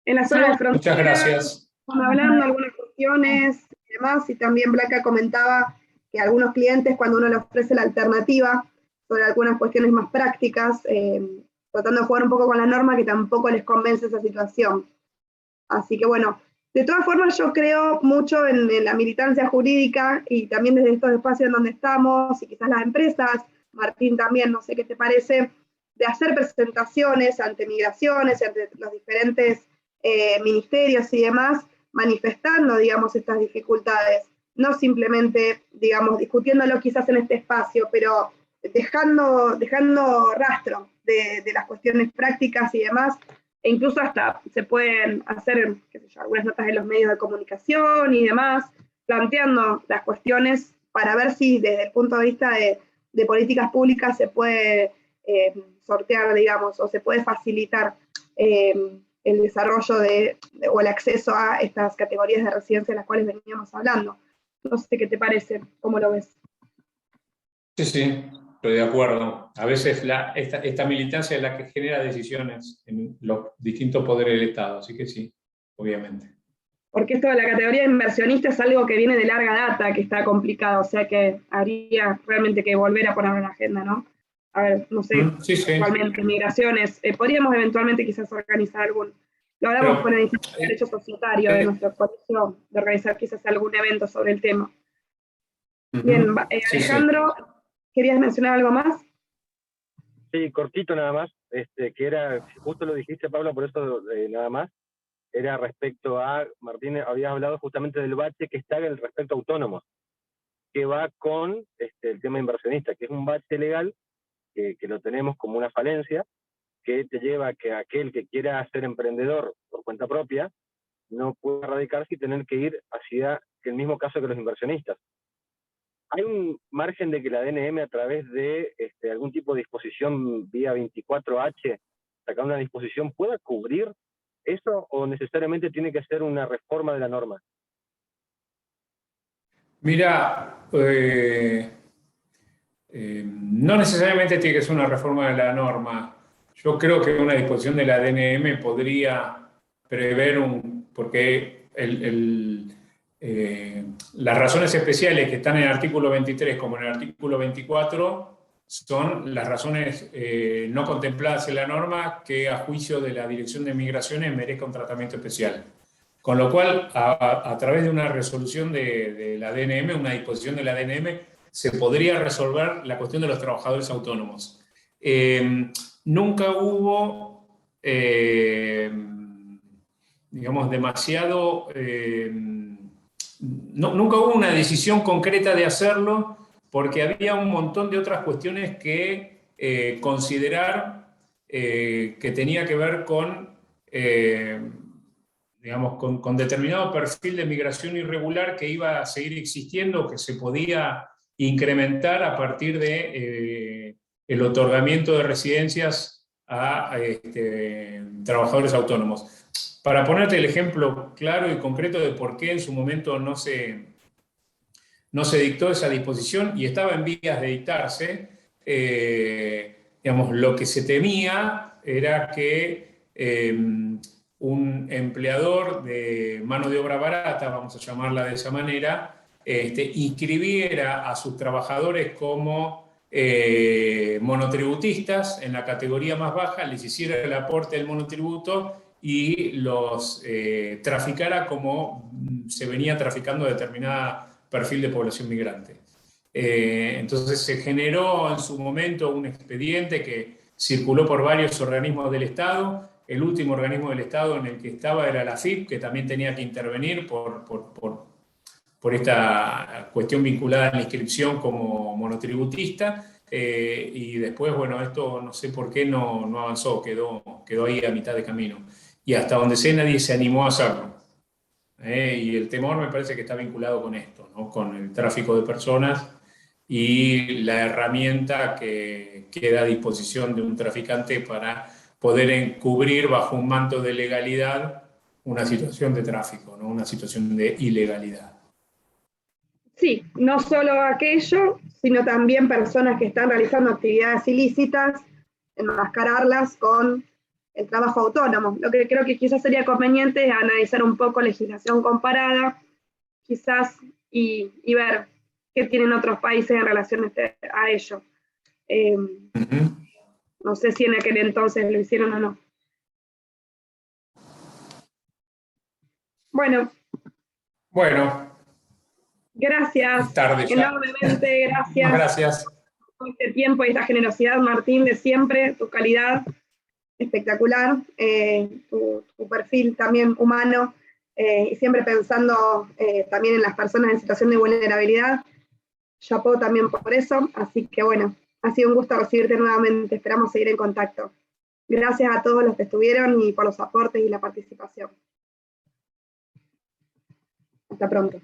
en la zona de muchas frontera, gracias. estamos hablando algunas cuestiones y demás, y también Blanca comentaba que algunos clientes, cuando uno le ofrece la alternativa sobre algunas cuestiones más prácticas, tratando de jugar un poco con la norma, que tampoco les convence esa situación. Así que bueno, de todas formas yo creo mucho en la militancia jurídica y también desde estos espacios en donde estamos, y quizás las empresas, Martín también, no sé qué te parece, de hacer presentaciones ante migraciones, ante los diferentes ministerios y demás, manifestando, digamos, estas dificultades, no simplemente, digamos, discutiéndolo quizás en este espacio, pero dejando rastro de las cuestiones prácticas y demás, e incluso hasta se pueden hacer, qué sé yo, algunas notas en los medios de comunicación y demás, planteando las cuestiones para ver si desde el punto de vista de políticas públicas se puede sortear, digamos, o se puede facilitar el desarrollo o el acceso a estas categorías de residencia de las cuales veníamos hablando. No sé qué te parece, cómo lo ves. Sí, sí, estoy de acuerdo. A veces esta militancia es la que genera decisiones en los distintos poderes del Estado, así que sí, obviamente. Porque esto de la categoría de inversionista es algo que viene de larga data, que está complicado, o sea que habría realmente que volver a ponerlo en la agenda, ¿no? A ver, no sé, Sí, sí. actualmente, migraciones, podríamos eventualmente quizás organizar lo hablamos con el Instituto de Derecho Societario de nuestra coalición, de organizar quizás algún evento sobre el tema. Bien, Sí, Alejandro, sí. ¿querías mencionar algo más? Sí, cortito nada más, que era, justo lo dijiste, Pablo, por eso nada más, era respecto a, Martín, habías hablado justamente del bache que está en el respecto a autónomos, que va con el tema inversionista, que es un bache legal, que lo tenemos como una falencia, que te lleva a que aquel que quiera ser emprendedor por cuenta propia no pueda radicarse y tener que ir hacia el mismo caso que los inversionistas. ¿Hay un margen de que la DNM a través de algún tipo de disposición vía 24H, sacar una disposición, pueda cubrir eso o necesariamente tiene que ser una reforma de la norma? Mira, no necesariamente tiene que ser una reforma de la norma. Yo creo que una disposición de la DNM podría prever porque las razones especiales que están en el artículo 23 como en el artículo 24 son las razones no contempladas en la norma que a juicio de la Dirección de Migraciones merezca un tratamiento especial. Con lo cual, a través de una resolución de la DNM, una disposición de la DNM, se podría resolver la cuestión de los trabajadores autónomos. Nunca hubo, digamos, demasiado... nunca hubo una decisión concreta de hacerlo porque había un montón de otras cuestiones que considerar que tenía que ver con... digamos, con determinado perfil de migración irregular que iba a seguir existiendo, que se podía incrementar a partir de el otorgamiento de residencias a trabajadores autónomos. Para ponerte el ejemplo claro y concreto de por qué en su momento no se dictó esa disposición y estaba en vías de dictarse, digamos, lo que se temía era que un empleador de mano de obra barata, vamos a llamarla de esa manera, inscribiera a sus trabajadores como monotributistas en la categoría más baja, les hiciera el aporte del monotributo y los traficara como se venía traficando determinado perfil de población migrante. Entonces se generó en su momento un expediente que circuló por varios organismos del Estado. El último organismo del Estado en el que estaba era la AFIP, que también tenía que intervenir por esta cuestión vinculada a la inscripción como monotributista. Y después, bueno, esto no sé por qué no avanzó, quedó ahí a mitad de camino. Y hasta donde sé nadie se animó a hacerlo. Y el temor me parece que está vinculado con esto, ¿no? Con el tráfico de personas y la herramienta que queda a disposición de un traficante para poder encubrir bajo un manto de legalidad una situación de tráfico, ¿no? Una situación de ilegalidad. Sí, no solo aquello, sino también personas que están realizando actividades ilícitas, enmascararlas con el trabajo autónomo. Lo que creo que quizás sería conveniente es analizar un poco legislación comparada, quizás, y ver qué tienen otros países en relación a ello. No sé si en aquel entonces lo hicieron o no. Bueno. Gracias. Tarde ya. Enormemente gracias. Gracias. Por este tiempo y esta generosidad, Martín, de siempre, tu calidad espectacular, tu perfil también humano, y siempre pensando también en las personas en situación de vulnerabilidad. Chapó también por eso, así que bueno, ha sido un gusto recibirte nuevamente, esperamos seguir en contacto. Gracias a todos los que estuvieron y por los aportes y la participación. Hasta pronto.